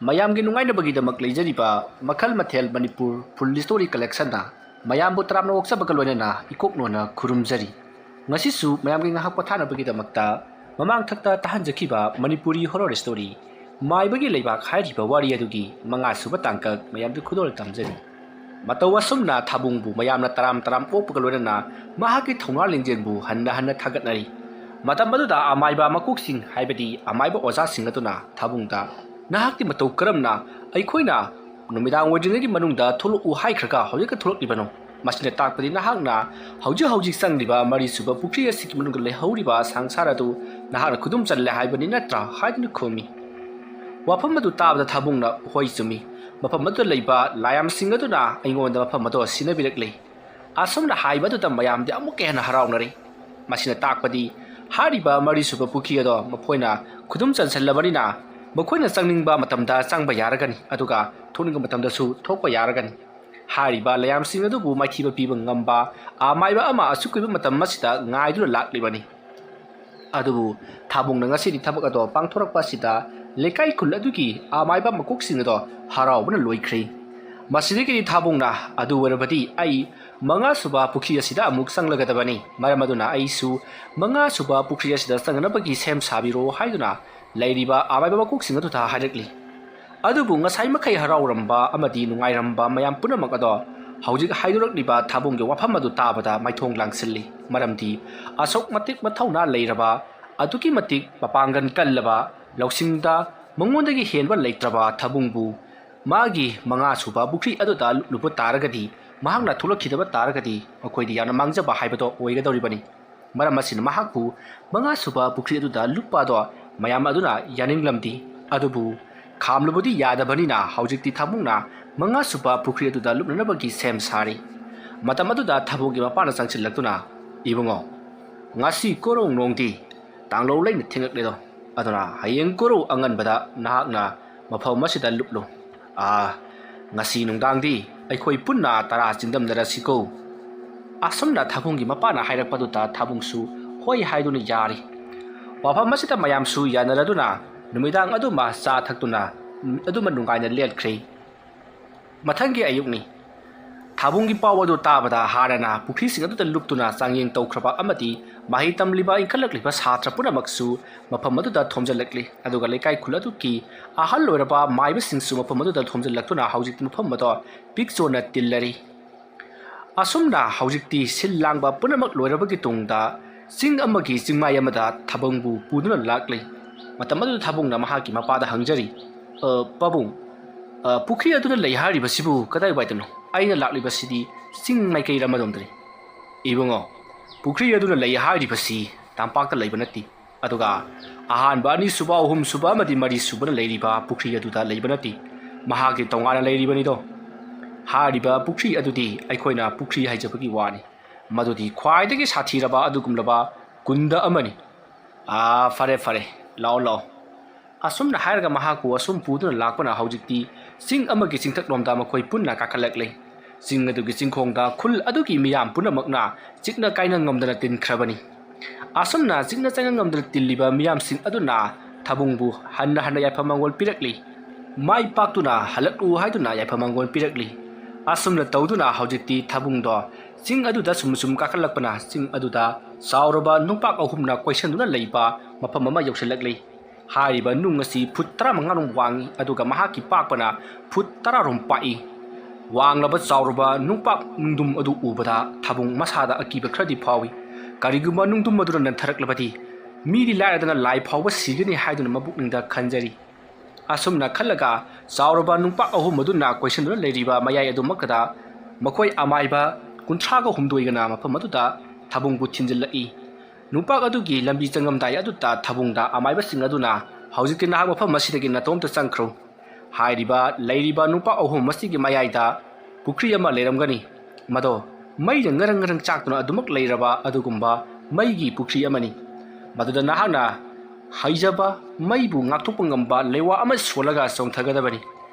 ꯃꯌꯥꯝꯒꯤ ꯅꯨꯡꯉꯥꯏꯅꯕꯒꯤꯗꯃꯛ ꯂꯩꯖꯔꯤꯕ ꯃꯈꯜ ꯃꯊꯦꯜ ꯃꯅꯤꯄꯨꯔ ꯐꯨꯜ ꯁ꯭ꯇꯣꯔꯤ ꯀꯂꯦꯛꯁꯟꯅ ꯃꯌꯥꯝꯕꯨ ꯇꯔꯥꯝꯅ ꯑꯣꯛꯆꯕꯒ ꯂꯣꯏꯅꯅ ꯏꯀꯣꯛꯅꯣꯅ ꯈꯨꯔꯨꯝꯖꯔꯤ ꯉꯁꯤꯁꯨ ꯃꯌꯥꯝꯒꯤ ꯉꯥꯏꯍꯥꯛ ꯄꯣꯊꯥꯅꯕꯒꯤꯗꯃꯛꯇ ꯃꯃꯥꯡꯊꯛꯇ ꯇꯥꯍꯟꯖꯈꯤꯕ ꯃꯅꯤꯄꯨꯔꯤ ꯍꯣꯔꯔ ꯁ꯭ꯇꯣꯔꯤ ꯃꯥꯏꯕꯒꯤ ꯂꯩꯕꯥꯛ ꯍꯥꯏꯔꯤꯕ ꯋꯥꯔꯤ ꯑꯗꯨꯒꯤ ꯃꯉꯥꯁꯨꯕ ꯇꯥꯡꯀꯛ ꯃꯌꯥꯝꯗ ꯈꯨꯗꯣꯜ ꯇꯝꯖꯔꯤ ꯃꯇꯧ ꯑꯁꯨꯝꯅ ꯊꯥꯕꯨꯡꯕꯨ ꯃꯌꯥꯝꯅ ꯇꯔꯥꯝ ꯑꯣꯛꯄꯒ ꯂꯣꯏꯅꯅ ꯃꯍꯥꯛꯀꯤ ꯊꯧꯅꯥ ꯂꯤꯡꯖꯦꯜꯕꯨ ꯍꯟꯅ ꯊꯥꯒꯠꯅꯔꯤ ꯃꯇꯝ ꯑꯗꯨꯗ ꯑꯃꯥꯏꯕ ꯃꯀꯣꯛꯁꯤꯡ ꯍꯥꯏꯕꯗꯤ ꯑꯃꯥꯏꯕ ꯑꯣꯖꯥꯁꯤꯡ ꯑꯗꯨꯅ ꯊꯥꯕꯨꯡꯗ ꯅꯍꯥꯛꯇꯤ ꯃꯇꯧ ꯀꯔꯝꯅ ꯑꯩꯈꯣꯏꯅ ꯅꯨꯃꯤꯗꯥꯡ ꯑꯣꯏꯗ꯭ꯔꯤꯉꯩꯒꯤ ꯃꯅꯨꯡꯗ ꯊꯣꯛꯂꯛꯎ ꯍꯥꯏꯈ꯭ꯔꯒ ꯍꯧꯖꯤꯛꯀ ꯊꯣꯛꯂꯛꯂꯤꯕꯅꯣ ꯃꯁꯤꯅ ꯇꯥꯛꯄꯗꯤ ꯅꯍꯥꯛꯅ ꯍꯧꯖꯤꯛ ꯆꯪꯂꯤꯕ ꯃꯔꯤꯁꯨꯕ ꯄꯨꯈ꯭ꯔꯤ ꯑꯁꯤꯒꯤ ꯃꯅꯨꯡꯗ ꯂꯩꯍꯧꯔꯤꯕ ꯁꯪꯁꯥꯔ ꯑꯗꯨ ꯅꯍꯥꯛꯅ ꯈꯨꯗꯨꯝ ꯆꯜꯂꯦ ꯍꯥꯏꯕꯅꯤ ꯅꯠꯇ꯭ꯔꯥ ꯍꯥꯏꯗꯨꯅ ꯈꯨꯝꯃꯤ ꯋꯥꯐꯝ ꯑꯗꯨ ꯇꯥꯕꯗ ꯊꯥꯕꯨꯡꯅ ꯍꯣꯏ ꯆꯨꯝꯃꯤ ꯃꯐꯝ ꯑꯗꯨꯗ ꯂꯩꯕ ꯂꯥꯏꯌꯥꯝꯁꯤꯡ ꯑꯗꯨꯅ ꯑꯩꯉꯣꯟꯗ ꯃꯐꯝ ꯑꯗꯨ ꯁꯤꯟꯅꯕꯤꯔꯛꯂꯤ ꯑꯁꯨꯝꯅ ꯍꯥꯏꯕ ꯑꯗꯨꯗ ꯃꯌꯥꯝꯗꯤ ꯑꯃꯨꯛꯀ ꯍꯦꯟꯅ ꯍꯔꯥꯎꯅꯔꯤ ꯃꯁꯤꯅ ꯇꯥꯛꯄꯗꯤ ꯍꯥꯏꯔꯤꯕ ꯃꯔꯤꯁꯨꯕ ꯄꯨꯈ꯭ꯔꯤ ꯑꯗꯣ ꯃꯈꯣꯏꯅ ꯈꯨꯗꯨꯝ ꯆꯟꯁꯜꯂꯕꯅꯤꯅ ꯃꯈꯣꯏꯅ ꯆꯪꯅꯤꯡꯕ ꯃꯇꯝꯗ ꯆꯪꯕ ꯌꯥꯔꯒꯅꯤ ꯑꯗꯨꯒ ꯊꯣꯛꯅꯤꯡꯕ ꯃꯇꯝꯗꯁꯨ ꯊꯣꯛꯄ ꯌꯥꯔꯒꯅꯤ ꯍꯥꯏꯔꯤꯕ ꯂꯥꯏꯌꯥꯝꯁꯤꯡ ꯑꯗꯨꯕꯨ ꯃꯥꯏꯊꯤꯕ ꯄꯤꯕ ꯉꯝꯕ ꯑꯃꯥꯏꯕ ꯑꯃ ꯑꯁꯨꯛ ꯀꯨꯏꯕ ꯃꯇꯝ ꯑꯁꯤꯗ ꯉꯥꯏꯗꯨꯅ ꯂꯥꯛꯂꯤꯕꯅꯤ ꯑꯗꯨꯕꯨ ꯊꯥꯕꯨꯡꯅ ꯉꯁꯤꯗꯤ ꯊꯕꯛ ꯑꯗꯣ ꯄꯥꯡꯊꯣꯔꯛꯄ ꯑꯁꯤꯗ ꯂꯩꯀꯥꯏ ꯈꯨꯜ ꯑꯗꯨꯒꯤ ꯑꯃꯥꯏꯕ ꯃꯀꯣꯛꯁꯤꯡ ꯑꯗꯣ ꯍꯔꯥꯎꯕꯅ ꯂꯣꯏꯈ꯭ꯔꯦ ꯃꯁꯤꯗꯒꯤꯗꯤ ꯊꯥꯕꯨꯡꯅ ꯑꯗꯨ ꯑꯣꯏꯔꯕꯗꯤ ꯑꯩ ꯃꯉꯥꯁꯨꯕ ꯄꯨꯈ꯭ꯔꯤ ꯑꯁꯤꯗ ꯑꯃꯨꯛ ꯆꯪꯂꯒꯗꯕꯅꯤ ꯃꯔꯝ ꯑꯗꯨꯅ ꯑꯩꯁꯨ ꯃꯉꯥꯁꯨꯕ ꯄꯨꯈ꯭ꯔꯤ ꯑꯁꯤꯗ ꯆꯪꯅꯕꯒꯤ ꯁꯦꯝ ꯁꯥꯕꯤꯔꯣ ꯍꯥꯏꯗꯨꯅ ꯂꯩꯔꯤꯕ ꯑꯃꯥꯏꯕ ꯃꯀꯣꯛꯁꯤꯡ ꯑꯗꯨꯗ ꯍꯥꯏꯔꯛꯂꯤ ꯑꯗꯨꯕꯨ ꯉꯁꯥꯏ ꯃꯈꯩ ꯍꯔꯥꯎꯔꯝꯕ ꯑꯃꯗꯤ ꯅꯨꯡꯉꯥꯏꯔꯝꯕ ꯃꯌꯥꯝ ꯄꯨꯝꯅꯃꯛ ꯑꯗꯣ ꯍꯧꯖꯤꯛ ꯍꯥꯏꯗꯣꯔꯛꯂꯤꯕ ꯊꯥꯕꯨꯡꯒꯤ ꯋꯥꯐꯝ ꯑꯗꯨ ꯇꯥꯕꯗ ꯃꯥꯏꯊꯣꯡ ꯂꯥꯡꯁꯤꯜꯂꯤ ꯃꯔꯝꯗꯤ ꯑꯁꯨꯛ ꯃꯇꯤꯛ ꯃꯊꯧꯅꯥ ꯂꯩꯔꯕ ꯑꯗꯨꯛꯀꯤ ꯃꯇꯤꯛ ꯃꯄꯥꯡꯒꯜ ꯀꯜꯂꯕ ꯂꯧꯁꯤꯡꯗ ꯃꯉꯣꯟꯗꯒꯤ ꯍꯦꯟꯕ ꯂꯩꯇ꯭ꯔꯕ ꯊꯥꯕꯨꯡꯕꯨ ꯃꯥꯒꯤ ꯃꯉꯥꯁꯨꯕ ꯄꯨꯈ꯭ꯔꯤ ꯑꯗꯨꯗ ꯂꯨꯞꯄ ꯇꯥꯔꯒꯗꯤ ꯃꯍꯥꯛꯅ ꯊꯣꯛꯂꯛꯈꯤꯗꯕ ꯇꯥꯔꯒꯗꯤ ꯃꯈꯣꯏꯗꯤ ꯌꯥꯝꯅ ꯃꯥꯡꯖꯕ ꯍꯥꯏꯕꯗꯣ ꯑꯣꯏꯒꯗꯧꯔꯤꯕꯅꯤ ꯃꯔꯝ ꯑꯁꯤꯅ ꯃꯍꯥꯛꯄꯨ ꯃꯉꯥꯁꯨꯕ ꯄꯨꯈ꯭ꯔꯤ ꯑꯗꯨꯗ ꯂꯨꯞꯄꯗꯣ ꯃꯌꯥꯝ ꯑꯗꯨꯅ ꯌꯥꯅꯤꯡꯂꯝꯗꯤ ꯑꯗꯨꯕꯨ ꯈꯥꯝꯂꯨꯕꯗꯤ ꯌꯥꯗꯕꯅꯤꯅ ꯍꯧꯖꯤꯛꯇꯤ ꯊꯥꯕꯨꯡꯅ ꯃꯉꯥꯁꯨꯕ ꯄꯨꯈ꯭ꯔꯤ ꯑꯗꯨꯗ ꯂꯨꯞꯅꯅꯕꯒꯤ ꯁꯦꯝ ꯁꯥꯔꯤ ꯃꯇꯝ ꯑꯗꯨꯗ ꯊꯥꯕꯨꯡꯒꯤ ꯃꯄꯥꯅ ꯆꯪꯁꯤꯜꯂꯛꯇꯨꯅ ꯏꯕꯨꯡꯉꯣ ꯉꯁꯤ ꯀꯣꯔꯧ ꯅꯣꯡꯗꯤ ꯇꯥꯡꯂꯧ ꯂꯩꯅ ꯊꯦꯡꯂꯛꯂꯦꯗꯣ ꯑꯗꯨꯅ ꯍꯌꯦꯡ ꯀꯣꯔꯧ ꯑꯉꯟꯕꯗ ꯅꯍꯥꯛꯅ ꯃꯐꯝ ꯑꯁꯤꯗ ꯂꯨꯞꯂꯨ ꯉꯁꯤ ꯅꯨꯡꯗꯥꯡꯗꯤ ꯑꯩꯈꯣꯏ ꯄꯨꯟꯅ ꯇꯔꯥ ꯆꯤꯟꯗꯝꯅꯔꯁꯤꯀꯣ ꯑꯁꯨꯝꯅ ꯊꯥꯕꯨꯡꯒꯤ ꯃꯄꯥꯅ ꯍꯥꯏꯔꯛꯄꯗꯨꯗ ꯊꯥꯕꯨꯡꯁꯨ ꯍꯣꯏ ꯍꯥꯏꯗꯨꯅ ꯌꯥꯔꯤ ꯋꯥꯐꯝ ꯑꯁꯤꯗ ꯃꯌꯥꯝꯁꯨ ꯌꯥꯅꯔꯗꯨꯅ ꯅꯨꯃꯤꯗꯥꯡ ꯑꯗꯨꯃ ꯆꯥ ꯊꯛꯇꯨꯅ ꯑꯗꯨꯃ ꯅꯨꯡꯉꯥꯏꯅ ꯂꯦꯟꯈ꯭ꯔꯦ ꯃꯊꯪꯒꯤ ꯑꯌꯨꯛꯅꯤ ꯊꯥꯕꯨꯡꯒꯤ ꯄꯥꯎ ꯑꯗꯨ ꯇꯥꯕꯗ ꯍꯥꯟꯅꯅ ꯄꯨꯈ꯭ꯔꯤꯁꯤꯡ ꯑꯗꯨꯗ ꯂꯨꯞꯇꯨꯅ ꯆꯥꯡꯌꯦꯡ ꯇꯧꯈ꯭ꯔꯕ ꯑꯃꯗꯤ ꯃꯍꯩ ꯇꯝꯂꯤꯕ ꯏꯟꯈꯠꯂꯛꯂꯤꯕ ꯁꯥꯇ꯭ꯔ ꯄꯨꯝꯅꯃꯛꯁꯨ ꯃꯐꯝ ꯑꯗꯨꯗ ꯊꯣꯝꯖꯤꯜꯂꯛꯂꯤ ꯑꯗꯨꯒ ꯂꯩꯀꯥꯏ ꯈꯨꯜ ꯑꯗꯨꯒꯤ ꯑꯍꯜ ꯑꯣꯏꯔꯕ ꯃꯥꯏꯕꯁꯤꯡꯁꯨ ꯃꯐꯝ ꯑꯗꯨꯗ ꯊꯣꯝꯖꯤꯜꯂꯛꯇꯨꯅ ꯍꯧꯖꯤꯛꯇꯤ ꯃꯐꯝ ꯑꯗꯣ ꯄꯤꯛ ꯆꯣꯟꯅ ꯇꯤꯜꯂꯔꯤ ꯑꯁꯨꯝꯅ ꯍꯧꯖꯤꯛꯇꯤ ꯁꯤꯜ ꯂꯥꯡꯕ ꯄꯨꯝꯅꯃꯛ ꯂꯣꯏꯔꯕꯒꯤ ꯇꯨꯡꯗ ꯆꯤꯡ ꯑꯃꯒꯤ ꯆꯤꯡꯃꯥꯏ ꯑꯃꯗ ꯊꯥꯕꯨꯡꯕꯨ ꯄꯨꯗꯨꯅ ꯂꯥꯛꯂꯤ ꯃꯇꯝ ꯑꯗꯨꯗ ꯊꯥꯕꯨꯡꯅ ꯃꯍꯥꯛꯀꯤ ꯃꯄꯥꯗ ꯍꯪꯖꯔꯤ ꯄꯥꯕꯨꯡ ꯄꯨꯈ꯭ꯔꯤ ꯑꯗꯨꯗ ꯂꯩ ꯍꯥꯏꯔꯤꯕꯁꯤꯕꯨ ꯀꯗꯥꯏꯋꯥꯏꯗꯅꯣ ꯑꯩꯅ ꯂꯥꯛꯂꯤꯕꯁꯤꯗꯤ ꯆꯤꯡ ꯃꯥꯏꯀꯩ ꯑꯃꯔꯣꯝꯗꯅꯤ ꯏꯕꯨꯡꯉꯣ ꯄꯨꯈ꯭ꯔꯤ ꯑꯗꯨꯅ ꯂꯩ ꯍꯥꯏꯔꯤꯕꯁꯤ ꯇꯝꯄꯥꯛꯇ ꯂꯩꯕ ꯅꯠꯇꯦ ꯑꯗꯨꯒ ꯑꯍꯥꯟꯕ ꯑꯅꯤꯁꯨꯕ ꯑꯍꯨꯝꯁꯨꯕ ꯑꯃꯗꯤ ꯃꯔꯤꯁꯨꯕꯅ ꯂꯩꯔꯤꯕ ꯄꯨꯈ꯭ꯔꯤ ꯑꯗꯨꯗ ꯂꯩꯕ ꯅꯠꯇꯦ ꯃꯍꯥꯛꯀꯤ ꯇꯣꯉꯥꯟꯅ ꯂꯩꯔꯤꯕꯅꯤꯗꯣ ꯍꯥꯏꯔꯤꯕ ꯄꯨꯈ꯭ꯔꯤ ꯑꯗꯨꯗꯤ ꯑꯩꯈꯣꯏꯅ ꯄꯨꯈ꯭ꯔꯤ ꯍꯥꯏꯖꯕꯒꯤ ꯋꯥꯅꯤ ꯃꯗꯨꯗꯤ ꯈ꯭ꯋꯥꯏꯗꯒꯤ ꯁꯥꯊꯤꯔꯕ ꯑꯗꯨꯒꯨꯝꯂꯕ ꯀꯨꯟꯗ ꯑꯃꯅꯤ ꯐꯔꯦ ꯂꯥꯛꯑꯣ ꯑꯁꯨꯝꯅ ꯍꯥꯏꯔꯒ ꯃꯍꯥꯛꯄꯨ ꯑꯁꯨꯝ ꯄꯨꯗꯨꯅ ꯂꯥꯛꯄꯅ ꯍꯧꯖꯤꯛꯇꯤ ꯆꯤꯡ ꯑꯃꯒꯤ ꯆꯤꯡꯊꯛꯂꯣꯝꯗ ꯃꯈꯣꯏ ꯄꯨꯟꯅ ꯀꯥꯈꯠꯂꯛꯂꯤ ꯆꯤꯡ ꯑꯗꯨꯒꯤ ꯆꯤꯡꯈꯣꯡꯗ ꯈꯨꯜ ꯑꯗꯨꯒꯤ ꯃꯤꯌꯥꯝ ꯄꯨꯝꯅꯃꯛꯅ ꯆꯤꯛꯅ ꯀꯥꯏꯅ ꯉꯝꯗꯅ ꯇꯤꯟꯈ꯭ꯔꯕꯅꯤ ꯑꯁꯨꯝꯅ ꯆꯤꯛꯅ ꯆꯥꯏꯅ ꯉꯝꯗꯅ ꯇꯤꯜꯂꯤꯕ ꯃꯤꯌꯥꯝꯁꯤꯡ ꯑꯗꯨꯅ ꯊꯥꯕꯨꯡꯕꯨ ꯍꯟꯅ ꯌꯥꯏꯐ ꯃꯪꯒꯣꯜ ꯄꯤꯔꯛꯂꯤ ꯃꯥꯏ ꯄꯥꯛꯇꯨꯅ ꯍꯜꯂꯛꯎ ꯍꯥꯏꯗꯨꯅ ꯌꯥꯏꯐ ꯃꯪꯒꯣꯜ ꯄꯤꯔꯛꯂꯤ ꯑꯁꯨꯝꯅ ꯇꯧꯗꯨꯅ ꯍꯧꯖꯤꯛꯇꯤ ꯊꯥꯕꯨꯡꯗꯣ ꯆꯤꯡ ꯑꯗꯨꯗ ꯁꯨꯝ ꯀꯥꯈꯠꯂꯛꯄꯅ ꯆꯤꯡ ꯑꯗꯨꯗ ꯆꯥꯎꯔꯕ ꯅꯨꯡꯄꯥꯛ ꯑꯍꯨꯝꯅ ꯀꯣꯏꯁꯟꯗꯨꯅ ꯂꯩꯕ ꯃꯐꯝ ꯑꯃ ꯌꯧꯁꯤꯜꯂꯛꯂꯤ ꯍꯥꯏꯔꯤꯕ ꯅꯨꯡ ꯑꯁꯤ ꯐꯨꯠ 15 ꯋꯥꯡꯏ ꯑꯗꯨꯒ ꯃꯍꯥꯛꯀꯤ ꯄꯥꯛꯄꯅ ꯐꯨꯠ 10 ꯄꯥꯛꯏ ꯋꯥꯡꯂꯕ ꯆꯥꯎꯔꯕ ꯅꯨꯡꯄꯥꯛ ꯅꯨꯡꯗꯨꯝ ꯑꯗꯨ ꯎꯕꯗ ꯊꯥꯕꯨꯡ ꯃꯁꯥꯗ ꯑꯀꯤꯕ ꯈꯔꯗꯤ ꯐꯥꯎꯏ ꯀꯔꯤꯒꯨꯝꯕ ꯅꯨꯡꯗꯨꯝ ꯑꯗꯨꯅ ꯅꯟꯊꯔꯛꯂꯕꯗꯤ ꯃꯤꯗꯤ ꯂꯥꯏꯔꯗꯅ ꯂꯥꯏ ꯐꯥꯎꯕ ꯁꯤꯒꯅꯤ ꯍꯥꯏꯗꯨꯅ ꯃꯕꯨꯛꯅꯤꯡꯗ ꯈꯟꯖꯔꯤ ꯑꯁꯨꯝꯅ ꯈꯜꯂꯒ ꯆꯥꯎꯔꯕ ꯅꯨꯡꯄꯥꯛ ꯑꯍꯨꯝ ꯑꯗꯨꯅ ꯀꯣꯏꯁꯟꯗꯨꯅ ꯂꯩꯔꯤꯕ ꯃꯌꯥꯏ ꯑꯗꯨꯃꯛꯇꯗ ꯃꯈꯣꯏ ꯑꯃꯥꯏꯕ 39 ꯃꯐꯝ ꯑꯗꯨꯗ ꯊꯥꯕꯨꯡꯕꯨ ꯊꯤꯟꯖꯤꯜꯂꯛꯏ ꯅꯨꯡꯄꯥꯛ ꯑꯗꯨꯒꯤ ꯂꯝꯕꯤ ꯆꯪꯉꯝꯗꯥꯏ ꯑꯗꯨꯗ ꯊꯥꯕꯨꯡꯗ ꯑꯃꯥꯏꯕꯁꯤꯡ ꯑꯗꯨꯅ ꯍꯧꯖꯤꯛꯇꯤ ꯅꯍꯥꯛ ꯃꯐꯝ ꯑꯁꯤꯗꯒꯤ ꯅꯇꯣꯝꯇ ꯆꯪꯈ꯭ꯔꯣ ꯍꯥꯏꯔꯤꯕ ꯂꯩꯔꯤꯕ ꯅꯨꯡꯄꯥꯛ ꯑꯍꯨꯝ ꯑꯁꯤꯒꯤ ꯃꯌꯥꯏꯗ ꯄꯨꯈ꯭ꯔꯤ ꯑꯃ ꯂꯩꯔꯝꯒꯅꯤ ꯃꯗꯣ ꯃꯩꯅ ꯉꯔꯪ ꯆꯥꯛꯇꯨꯅ ꯑꯗꯨꯃꯛ ꯂꯩꯔꯕ ꯑꯗꯨꯒꯨꯝꯕ ꯃꯩꯒꯤ ꯄꯨꯈ꯭ꯔꯤ ꯑꯃꯅꯤ ꯃꯗꯨꯗ ꯅꯍꯥꯛꯅ ꯍꯩꯖꯕ ꯃꯩꯕꯨ ꯉꯥꯛꯊꯣꯛꯄ ꯉꯝꯕ ꯂꯩꯋꯥ ꯑꯃ ꯁꯣꯜꯂꯒ ꯆꯣꯡꯊꯒꯗꯕꯅꯤ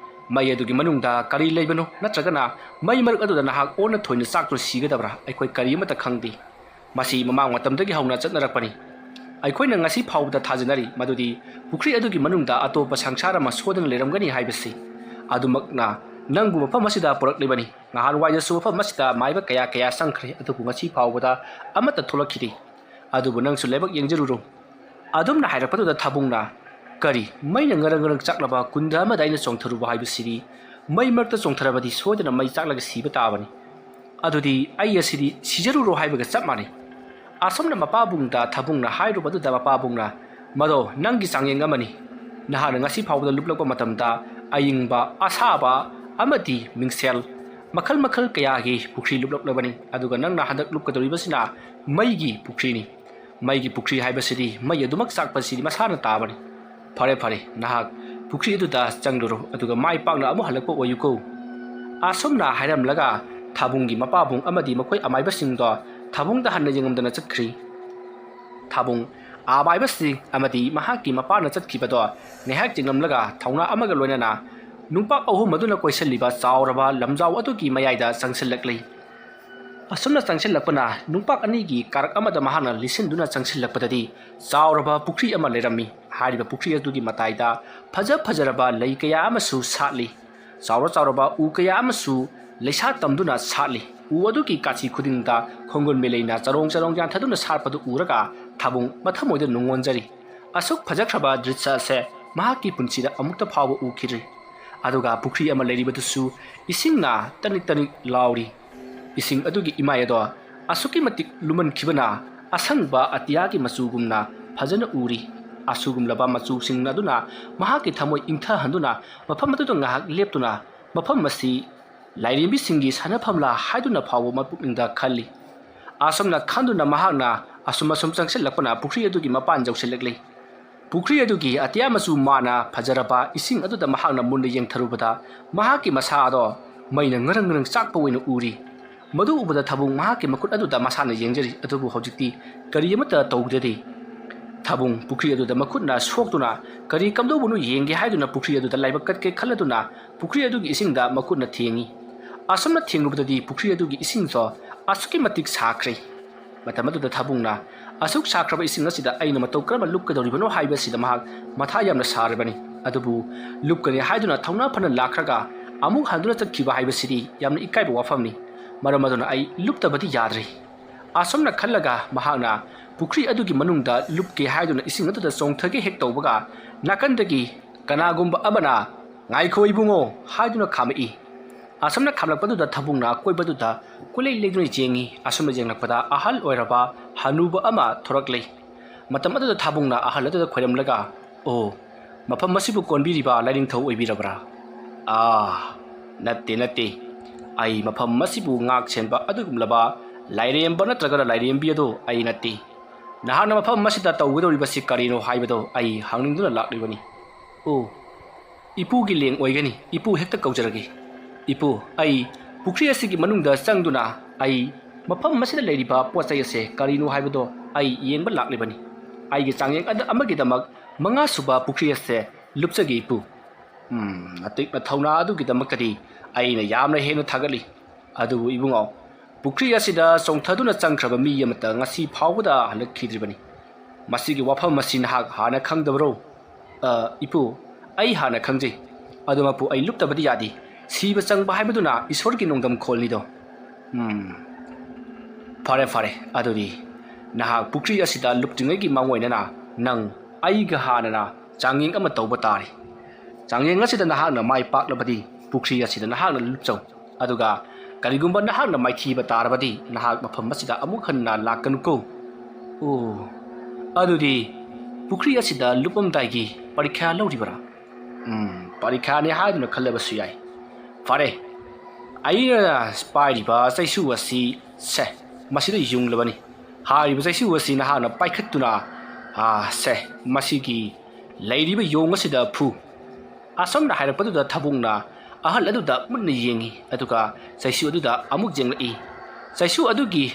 ꯃꯩ ꯑꯗꯨꯒꯤ ꯃꯅꯨꯡꯗ ꯀꯔꯤ ꯂꯩꯕꯅꯣ ꯅꯠꯇ꯭ꯔꯒꯅ ꯃꯩ ꯃꯔꯛ ꯑꯗꯨꯗ ꯅꯍꯥꯛ ꯑꯣꯟꯅ ꯊꯣꯏꯅ ꯆꯥꯛꯇꯨꯅ ꯁꯤꯒꯗꯕ꯭ꯔꯥ ꯑꯩꯈꯣꯏ ꯀꯔꯤ ꯑꯃꯠꯇ ꯈꯪꯗꯦ ꯃꯁꯤ ꯃꯃꯥꯡ ꯃꯇꯝꯗꯒꯤ ꯍꯧꯅ ꯆꯠꯅꯔꯛꯄꯅꯤ ꯑꯩꯈꯣꯏꯅ ꯉꯁꯤ ꯐꯥꯎꯕꯗ ꯊꯥꯖꯅꯔꯤ ꯃꯗꯨꯗꯤ ꯄꯨꯈ꯭ꯔꯤ ꯑꯗꯨꯒꯤ ꯃꯅꯨꯡꯗ ꯑꯇꯣꯞꯄ ꯁꯪꯁꯥꯔ ꯑꯃ ꯁꯣꯗꯅ ꯂꯩꯔꯝꯒꯅꯤ ꯍꯥꯏꯕꯁꯤ ꯑꯗꯨꯃꯛꯅ ꯅꯪꯕꯨ ꯃꯐꯝ ꯑꯁꯤꯗ ꯄꯨꯔꯛꯂꯤꯕꯅꯤ ꯅꯍꯥꯟꯋꯥꯏꯗꯁꯨ ꯃꯐꯝ ꯑꯁꯤꯗ ꯃꯥꯏꯕ ꯀꯌꯥ ꯆꯪꯈ꯭ꯔꯦ ꯑꯗꯨꯕꯨ ꯉꯁꯤ ꯐꯥꯎꯕꯗ ꯑꯃꯠꯇ ꯊꯣꯛꯂꯛꯈꯤꯗꯦ ꯑꯗꯨꯕꯨ ꯅꯪꯁꯨ ꯂꯥꯏꯕꯛ ꯌꯦꯡꯖꯔꯨꯔꯣ ꯑꯗꯨꯝꯅ ꯍꯥꯏꯔꯛꯄꯗꯨꯗ ꯊꯥꯕꯨꯡꯅ ꯀꯔꯤ ꯃꯩꯅ ꯉꯔꯪ ꯆꯥꯛꯂꯕ ꯀꯨꯟꯗ ꯑꯃꯗ ꯑꯩꯅ ꯆꯣꯡꯊꯔꯨꯕ ꯍꯥꯏꯕꯁꯤꯗꯤ ꯃꯩ ꯃꯔꯛꯇ ꯆꯣꯡꯊꯔꯕꯗꯤ ꯁꯣꯏꯗꯅ ꯃꯩ ꯆꯥꯛꯂꯒ ꯁꯤꯕ ꯇꯥꯕꯅꯤ ꯑꯗꯨꯗꯤ ꯑꯩ ꯑꯁꯤꯗꯤ ꯁꯤꯖꯔꯨꯔꯣ ꯍꯥꯏꯕꯒ ꯆꯞ ꯃꯥꯟꯅꯩ ꯑꯁꯣꯝꯅ ꯃꯄꯥꯕꯨꯡꯗ ꯊꯥꯕꯨꯡꯅ ꯍꯥꯏꯔꯨꯕꯗꯨꯗ ꯃꯄꯥꯕꯨꯡꯅ ꯃꯗꯣ ꯅꯪꯒꯤ ꯆꯥꯡꯌꯦꯡ ꯑꯃꯅꯤ ꯅꯍꯥꯛꯅ ꯉꯁꯤ ꯐꯥꯎꯕꯗ ꯂꯨꯞꯂꯛꯄ ꯃꯇꯝꯗ ꯑꯏꯪꯕ ꯑꯁꯥꯕ ꯑꯃꯗꯤ ꯃꯤꯡꯁꯦꯜ ꯃꯈꯜ ꯀꯌꯥꯒꯤ ꯄꯨꯈ꯭ꯔꯤ ꯂꯨꯞꯂꯛꯂꯕꯅꯤ ꯑꯗꯨꯒ ꯅꯪꯅ ꯍꯟꯗꯛ ꯂꯨꯞꯀꯗꯧꯔꯤꯕꯁꯤꯅ ꯃꯩꯒꯤ ꯄꯨꯈ꯭ꯔꯤꯅꯤ ꯃꯩꯒꯤ ꯄꯨꯈ꯭ꯔꯤ ꯍꯥꯏꯕꯁꯤꯗꯤ ꯃꯩ ꯑꯗꯨꯃꯛ ꯆꯥꯛꯄꯁꯤꯗꯤ ꯃꯁꯥꯅ ꯇꯥꯕꯅꯤ ꯐꯔꯦ ꯅꯍꯥꯛ ꯄꯨꯈ꯭ꯔꯤ ꯑꯗꯨꯗ ꯆꯪꯂꯨꯔꯣ ꯑꯗꯨꯒ ꯃꯥꯏ ꯄꯥꯛꯅ ꯑꯃꯨꯛ ꯍꯜꯂꯛꯄ ꯑꯣꯏꯌꯨꯀꯣ ꯑꯁꯣꯝꯅ ꯍꯥꯏꯔꯝꯂꯒ ꯊꯥꯕꯨꯡꯒꯤ ꯃꯄꯥꯕꯨꯡ ꯑꯃꯗꯤ ꯃꯈꯣꯏ ꯑꯃꯥꯏꯕꯁꯤꯡꯗꯣ ꯊꯥꯕꯨꯡꯗ ꯍꯟꯅ ꯌꯦꯡꯉꯝꯗꯅ ꯆꯠꯈ꯭ꯔꯤ ꯊꯥꯕꯨꯡ ꯑꯃꯥꯏꯕꯁꯤꯡ ꯑꯃꯗꯤ ꯃꯍꯥꯛꯀꯤ ꯃꯄꯥꯅ ꯆꯠꯈꯤꯕꯗꯣ ꯉꯥꯏꯍꯥꯛ ꯌꯦꯡꯂꯝꯂꯒ ꯊꯧꯅꯥ ꯑꯃꯒ ꯂꯣꯏꯅꯅ ꯅꯨꯡꯄꯥꯛ ꯑꯍꯨꯝ ꯑꯗꯨꯅ ꯀꯣꯏꯁꯤꯜꯂꯤꯕ ꯆꯥꯎꯔꯕ ꯂꯝꯖꯥꯎ ꯑꯗꯨꯒꯤ ꯃꯌꯥꯏꯗ ꯆꯪꯁꯤꯜꯂꯛꯂꯤ ꯑꯁꯨꯝꯅ ꯆꯪꯁꯤꯜꯂꯛꯄꯅ ꯅꯨꯡꯄꯥꯛ ꯑꯅꯤꯒꯤ ꯀꯥꯔꯛ ꯑꯃꯗ ꯃꯍꯥꯛꯅ ꯂꯤꯁꯤꯟꯗꯨꯅ ꯆꯪꯁꯤꯜꯂꯛꯄꯗꯗꯤ ꯆꯥꯎꯔꯕ ꯄꯨꯈ꯭ꯔꯤ ꯑꯃ ꯂꯩꯔꯝꯃꯤ ꯍꯥꯏꯔꯤꯕ ꯄꯨꯈ꯭ꯔꯤ ꯑꯗꯨꯒꯤ ꯃꯇꯥꯏꯗ ꯐꯖꯔꯕ ꯂꯩ ꯀꯌꯥ ꯑꯃꯁꯨ ꯁꯥꯠꯂꯤ ꯆꯥꯎꯔꯕ ꯎ ꯀꯌꯥ ꯑꯃꯁꯨ ꯂꯩꯁꯥ ꯇꯝꯗꯨꯅ ꯁꯥꯠꯂꯤ ꯎ ꯑꯗꯨꯒꯤ ꯀꯥꯆꯤ ꯈꯨꯗꯤꯡꯗ ꯈꯣꯡꯒꯨꯟ ꯃꯦꯂꯩꯅ ꯆꯔꯣꯡ ꯌꯥꯟꯊꯗꯨꯅ ꯁꯥꯠꯄꯗꯨ ꯎꯔꯒ ꯊꯥꯕꯨꯡ ꯃꯊꯃꯣꯏꯗ ꯅꯨꯡꯉꯣꯟꯖꯔꯤ ꯑꯁꯨꯛ ꯐꯖꯈ꯭ꯔꯕ ꯗ꯭ꯔꯤꯁ꯭ꯌ ꯑꯁꯦ ꯃꯍꯥꯛꯀꯤ ꯄꯨꯟꯁꯤꯗ ꯑꯃꯨꯛꯇ ꯐꯥꯎꯕ ꯎꯈꯤꯗ꯭ꯔꯤ ꯑꯗꯨꯒ ꯄꯨꯈ꯭ꯔꯤ ꯑꯃ ꯂꯩꯔꯤꯕꯗꯨꯁꯨ ꯏꯁꯤꯡꯅ ꯇꯅꯤꯛ ꯂꯥꯎꯔꯤ ꯏꯁꯤꯡ ꯑꯗꯨꯒꯤ ꯏꯃꯥꯏ ꯑꯗꯣ ꯑꯁꯨꯛꯀꯤ ꯃꯇꯤꯛ ꯂꯨꯃꯟꯈꯤꯕꯅ ꯑꯁꯪꯕ ꯑꯇꯤꯌꯥꯒꯤ ꯃꯆꯨꯒꯨꯝꯅ ꯐꯖꯅ ꯎꯔꯤ ꯑꯁꯨꯒꯨꯝꯂꯕ ꯃꯆꯨꯁꯤꯡ ꯑꯗꯨꯅ ꯃꯍꯥꯛꯀꯤ ꯊꯃꯣꯏ ꯏꯪꯊꯍꯟꯗꯨꯅ ꯃꯐꯝ ꯑꯗꯨꯗ ꯉꯥꯏꯍꯥꯛ ꯂꯦꯞꯇꯨꯅ ꯃꯐꯝ ꯑꯁꯤ ꯂꯥꯏꯔꯦꯝꯕꯤꯁꯤꯡꯒꯤ ꯁꯥꯟꯅꯐꯝꯂꯥ ꯍꯥꯏꯗꯨꯅ ꯐꯥꯎꯕ ꯃꯄꯨꯛꯅꯤꯡꯗ ꯈꯜꯂꯤ ꯑꯁꯨꯝꯅ ꯈꯟꯗꯨꯅ ꯃꯍꯥꯛꯅ ꯑꯁꯨꯝ ꯆꯪꯁꯤꯜꯂꯛꯄꯅ ꯄꯨꯈ꯭ꯔꯤ ꯑꯗꯨꯒꯤ ꯃꯄꯥꯟ ꯌꯧꯁꯤꯜꯂꯛꯂꯤ ꯄꯨꯈ꯭ꯔꯤ ꯑꯗꯨꯒꯤ ꯑꯇꯤꯌꯥ ꯃꯆꯨ ꯃꯥꯅ ꯐꯖꯔꯕ ꯏꯁꯤꯡ ꯑꯗꯨꯗ ꯃꯍꯥꯛꯅ ꯃꯨꯟꯅ ꯌꯦꯡꯊꯔꯨꯕꯗ ꯃꯍꯥꯛꯀꯤ ꯃꯁꯥ ꯑꯗꯣ ꯃꯩꯅ ꯉꯔꯪ ꯆꯥꯛꯄ ꯑꯣꯏꯅ ꯎꯔꯤ ꯃꯗꯨ ꯎꯕꯗ ꯊꯥꯕꯨꯡ ꯃꯍꯥꯛꯀꯤ ꯃꯈꯨꯠ ꯑꯗꯨꯗ ꯃꯁꯥꯅ ꯌꯦꯡꯖꯔꯤ ꯑꯗꯨꯕꯨ ꯍꯧꯖꯤꯛꯇꯤ ꯀꯔꯤ ꯑꯃꯠꯇ ꯇꯧꯗꯦ ꯊꯥꯕꯨꯡ ꯄꯨꯈ꯭ꯔꯤ ꯑꯗꯨꯗ ꯃꯈꯨꯠꯅ ꯁꯣꯛꯇꯨꯅ ꯀꯔꯤ ꯀꯝꯗꯧꯕꯅꯣ ꯌꯦꯡꯒꯦ ꯍꯥꯏꯗꯨꯅ ꯄꯨꯈ꯭ꯔꯤ ꯑꯗꯨꯗ ꯂꯥꯏꯕꯛ ꯀꯠꯀꯦ ꯈꯜꯂꯗꯨꯅ ꯄꯨꯈ꯭ꯔꯤ ꯑꯗꯨꯒꯤ ꯏꯁꯤꯡꯗ ꯃꯈꯨꯠꯅ ꯊꯦꯡꯉꯤ ꯑꯁꯨꯝꯅ ꯊꯦꯡꯂꯨꯕꯗꯗꯤ ꯄꯨꯈ꯭ꯔꯤ ꯑꯗꯨꯒꯤ ꯏꯁꯤꯡꯗꯣ ꯑꯁꯨꯛꯀꯤ ꯃꯇꯤꯛ ꯁꯥꯈ꯭ꯔꯦ ꯃꯇꯝ ꯑꯗꯨꯗ ꯊꯥꯕꯨꯡꯅ ꯑꯁꯨꯛ ꯁꯥꯈ꯭ꯔꯕ ꯏꯁꯤꯡ ꯑꯁꯤꯗ ꯑꯩꯅ ꯃꯇꯧ ꯀꯔꯝꯅ ꯂꯨꯞꯀꯗꯧꯔꯤꯕꯅꯣ ꯍꯥꯏꯕꯁꯤꯗ ꯃꯍꯥꯛ ꯃꯊꯥ ꯌꯥꯝꯅ ꯁꯥꯔꯕꯅꯤ ꯑꯗꯨꯕꯨ ꯂꯨꯞꯀꯅꯤ ꯍꯥꯏꯗꯨꯅ ꯊꯧꯅꯥ ꯐꯅ ꯂꯥꯛꯈ꯭ꯔꯒ ꯑꯃꯨꯛ ꯍꯟꯗꯨꯅ ꯆꯠꯈꯤꯕ ꯍꯥꯏꯕꯁꯤꯗꯤ ꯌꯥꯝꯅ ꯏꯀꯥꯏꯕ ꯋꯥꯐꯝꯅꯤ ꯃꯔꯝ ꯑꯗꯨꯅ ꯑꯩ ꯂꯨꯞꯇꯕꯗꯤ ꯌꯥꯗ꯭ꯔꯤ ꯑꯁꯨꯝꯅ ꯈꯜꯂꯒ ꯃꯍꯥꯛꯅ ꯄꯨꯈ꯭ꯔꯤ ꯑꯗꯨꯒꯤ ꯃꯅꯨꯡꯗ ꯂꯨꯞꯀꯦ ꯍꯥꯏꯗꯨꯅ ꯏꯁꯤꯡ ꯑꯗꯨꯗ ꯆꯣꯡꯊꯒꯦ ꯍꯦꯛ ꯇꯧꯕꯒ ꯅꯥꯀꯟꯗꯒꯤ ꯀꯅꯥꯒꯨꯝꯕ ꯑꯃꯅ ꯉꯥꯏꯈꯣ ꯏꯕꯨꯡꯉꯣ ꯍꯥꯏꯗꯨꯅ ꯈꯥꯝꯃꯛꯏ ꯑꯁꯨꯝꯅ ꯈꯥꯝꯂꯛꯄꯗꯨꯗ ꯊꯥꯕꯨꯡꯅ ꯑꯀꯣꯏꯕꯗꯨꯗ ꯀꯣꯏꯂꯩ ꯂꯩꯗꯨꯅ ꯌꯦꯡꯉꯤ ꯑꯁꯨꯝꯅ ꯌꯦꯡꯂꯛꯄꯗ ꯑꯍꯜ ꯑꯣꯏꯔꯕ ꯍꯅꯨꯕ ꯑꯃ ꯊꯣꯔꯛꯂꯤ ꯃꯇꯝ ꯑꯗꯨꯗ ꯊꯥꯕꯨꯡꯅ ꯑꯍꯜ ꯑꯗꯨꯗ ꯈꯣꯏꯔꯝꯂꯒ ꯑꯣ ꯃꯐꯝ ꯑꯁꯤꯕꯨ ꯀꯣꯟꯕꯤꯔꯤꯕ ꯂꯥꯏꯅꯤꯡꯊꯧ ꯑꯣꯏꯕꯤꯔꯕ꯭ꯔꯥ ꯅꯠꯇꯦ ꯑꯩ ꯃꯐꯝ ꯑꯁꯤꯕꯨ ꯉꯥꯛ ꯁꯦꯟꯕ ꯑꯗꯨꯒꯨꯝꯂꯕ ꯂꯥꯏꯔꯦꯝꯕ ꯅꯠꯇ꯭ꯔꯒ ꯂꯥꯏꯔꯦꯝꯕꯤ ꯑꯗꯣ ꯑꯩ ꯅꯠꯇꯦ ꯅꯍꯥꯛꯅ ꯃꯐꯝ ꯑꯁꯤꯗ ꯇꯧꯒꯗꯧꯔꯤꯕꯁꯤ ꯀꯔꯤꯅꯣ ꯍꯥꯏꯕꯗꯣ ꯑꯩ ꯍꯪꯅꯤꯡꯗꯨꯅ ꯂꯥꯛꯂꯤꯕꯅꯤ ꯑꯣ ꯏꯄꯨꯒꯤ ꯂꯦꯡ ꯑꯣꯏꯒꯅꯤ ꯏꯄꯨ ꯍꯦꯛꯇ ꯀꯧꯖꯔꯒꯦ ꯏꯄꯨ ꯑꯩ ꯄꯨꯈ꯭ꯔꯤ ꯑꯁꯤꯒꯤ ꯃꯅꯨꯡꯗ ꯆꯪꯗꯨꯅ ꯑꯩ ꯃꯐꯝ ꯑꯁꯤꯗ ꯂꯩꯔꯤꯕ ꯄꯣꯠ ꯆꯩ ꯑꯁꯦ ꯀꯔꯤꯅꯣ ꯍꯥꯏꯕꯗꯣ ꯑꯩ ꯌꯦꯡꯕ ꯂꯥꯛꯂꯤꯕꯅꯤ ꯑꯩꯒꯤ ꯆꯥꯡꯌꯦꯡ ꯑꯃꯒꯤꯗꯃꯛ 5 ꯁꯨꯕ ꯄꯨꯈ꯭ꯔꯤ ꯑꯁꯦ ꯂꯨꯞꯆꯒꯦ ꯏꯄꯨ ꯑꯇꯤꯛꯅ ꯊꯧꯅꯥ ꯑꯗꯨꯒꯤꯗꯃꯛꯇꯗꯤ ꯑꯩꯅ ꯌꯥꯝꯅ ꯍꯦꯟꯅ ꯊꯥꯒꯠꯂꯤ ꯑꯗꯨꯕꯨ ꯏꯕꯨꯡꯉꯣ ꯄꯨꯈ꯭ꯔꯤ ꯑꯁꯤꯗ ꯆꯣꯡꯊꯗꯨꯅ ꯆꯪꯈ꯭ꯔꯕ ꯃꯤ ꯑꯃꯠꯇ ꯉꯁꯤ ꯐꯥꯎꯕꯗ ꯍꯜꯂꯛꯈꯤꯗ꯭ꯔꯤꯕꯅꯤ ꯃꯁꯤꯒꯤ ꯋꯥꯐꯝ ꯑꯁꯤ ꯅꯍꯥꯛ ꯍꯥꯟꯅ ꯈꯪꯗꯕꯔꯣ ꯏꯄꯨ ꯑꯩ ꯍꯥꯟꯅ ꯈꯪꯖꯩ ꯑꯗꯨꯃꯛꯄꯨ ꯑꯩ ꯂꯨꯞꯇꯕꯗꯤ ꯌꯥꯗꯦ ꯁꯤꯕ ꯆꯪꯕ ꯍꯥꯏꯕꯗꯨꯅ ꯏꯁꯣꯔꯒꯤ ꯅꯣꯡꯗꯝ ꯈꯣꯜꯅꯤꯗꯣ ꯐꯔꯦ ꯑꯗꯨꯗꯤ ꯅꯍꯥꯛ ꯄꯨꯈ꯭ꯔꯤ ꯑꯁꯤꯗ ꯂꯨꯞꯇ꯭ꯔꯤꯉꯩꯒꯤ ꯃꯥꯡꯑꯣꯏꯅꯅ ꯅꯪ ꯑꯩꯒ ꯍꯥꯟꯅꯅ ꯆꯥꯡꯌꯦꯡ ꯑꯃ ꯇꯧꯕ ꯇꯥꯔꯦ ꯆꯥꯡꯌꯦꯡ ꯑꯁꯤꯗ ꯅꯍꯥꯛꯅ ꯃꯥꯏ ꯄꯥꯛꯂꯕꯗꯤ ꯄꯨꯈ꯭ꯔꯤ ꯑꯁꯤꯗ ꯅꯍꯥꯛꯅ ꯂꯨꯞꯆꯧ ꯑꯗꯨꯒ ꯀꯔꯤꯒꯨꯝꯕ ꯅꯍꯥꯛꯅ ꯃꯥꯏꯊꯤꯕ ꯇꯥꯔꯕꯗꯤ ꯅꯍꯥꯛ ꯃꯐꯝ ꯑꯁꯤꯗ ꯑꯃꯨꯛ ꯍꯟꯅ ꯂꯥꯛꯀꯅꯨꯀꯣ ꯑꯣ ꯑꯗꯨꯗꯤ ꯄꯨꯈ꯭ꯔꯤ ꯑꯁꯤꯗ ꯂꯨꯞꯄꯝꯗꯥꯏꯒꯤ ꯄꯔꯤꯈ꯭ꯌꯥ ꯂꯧꯔꯤꯕꯔꯥ ꯄꯔꯤꯈ꯭ꯌꯥꯅꯤ ꯍꯥꯏꯗꯨꯅ ꯈꯜꯂꯕꯁꯨ ꯌꯥꯏ ꯐꯔꯦ ꯑꯩꯅ ꯄꯥꯏꯔꯤꯕ ꯆꯩꯁꯨ ꯑꯁꯤ ꯃꯁꯤꯗ ꯌꯨꯡꯂꯕꯅꯤ ꯍꯥꯏꯔꯤꯕ ꯆꯩꯁꯨ ꯑꯁꯤ ꯅꯍꯥꯛꯅ ꯄꯥꯏꯈꯠꯇꯨꯅ ꯃꯁꯤꯒꯤ ꯂꯩꯔꯤꯕ ꯌꯣꯡ ꯑꯁꯤꯗ ꯐꯨ ꯑꯁꯣꯝꯅ ꯍꯥꯏꯔꯛꯄꯗꯨꯗ ꯊꯥꯕꯨꯡꯅ ꯑꯍꯜ ꯑꯗꯨꯗ ꯃꯨꯟꯅ ꯌꯦꯡꯉꯤ ꯑꯗꯨꯒ ꯆꯩꯁꯨ ꯑꯗꯨꯗ ꯑꯃꯨꯛ ꯌꯦꯡꯂꯛꯏ ꯆꯩꯁꯨ ꯑꯗꯨꯒꯤ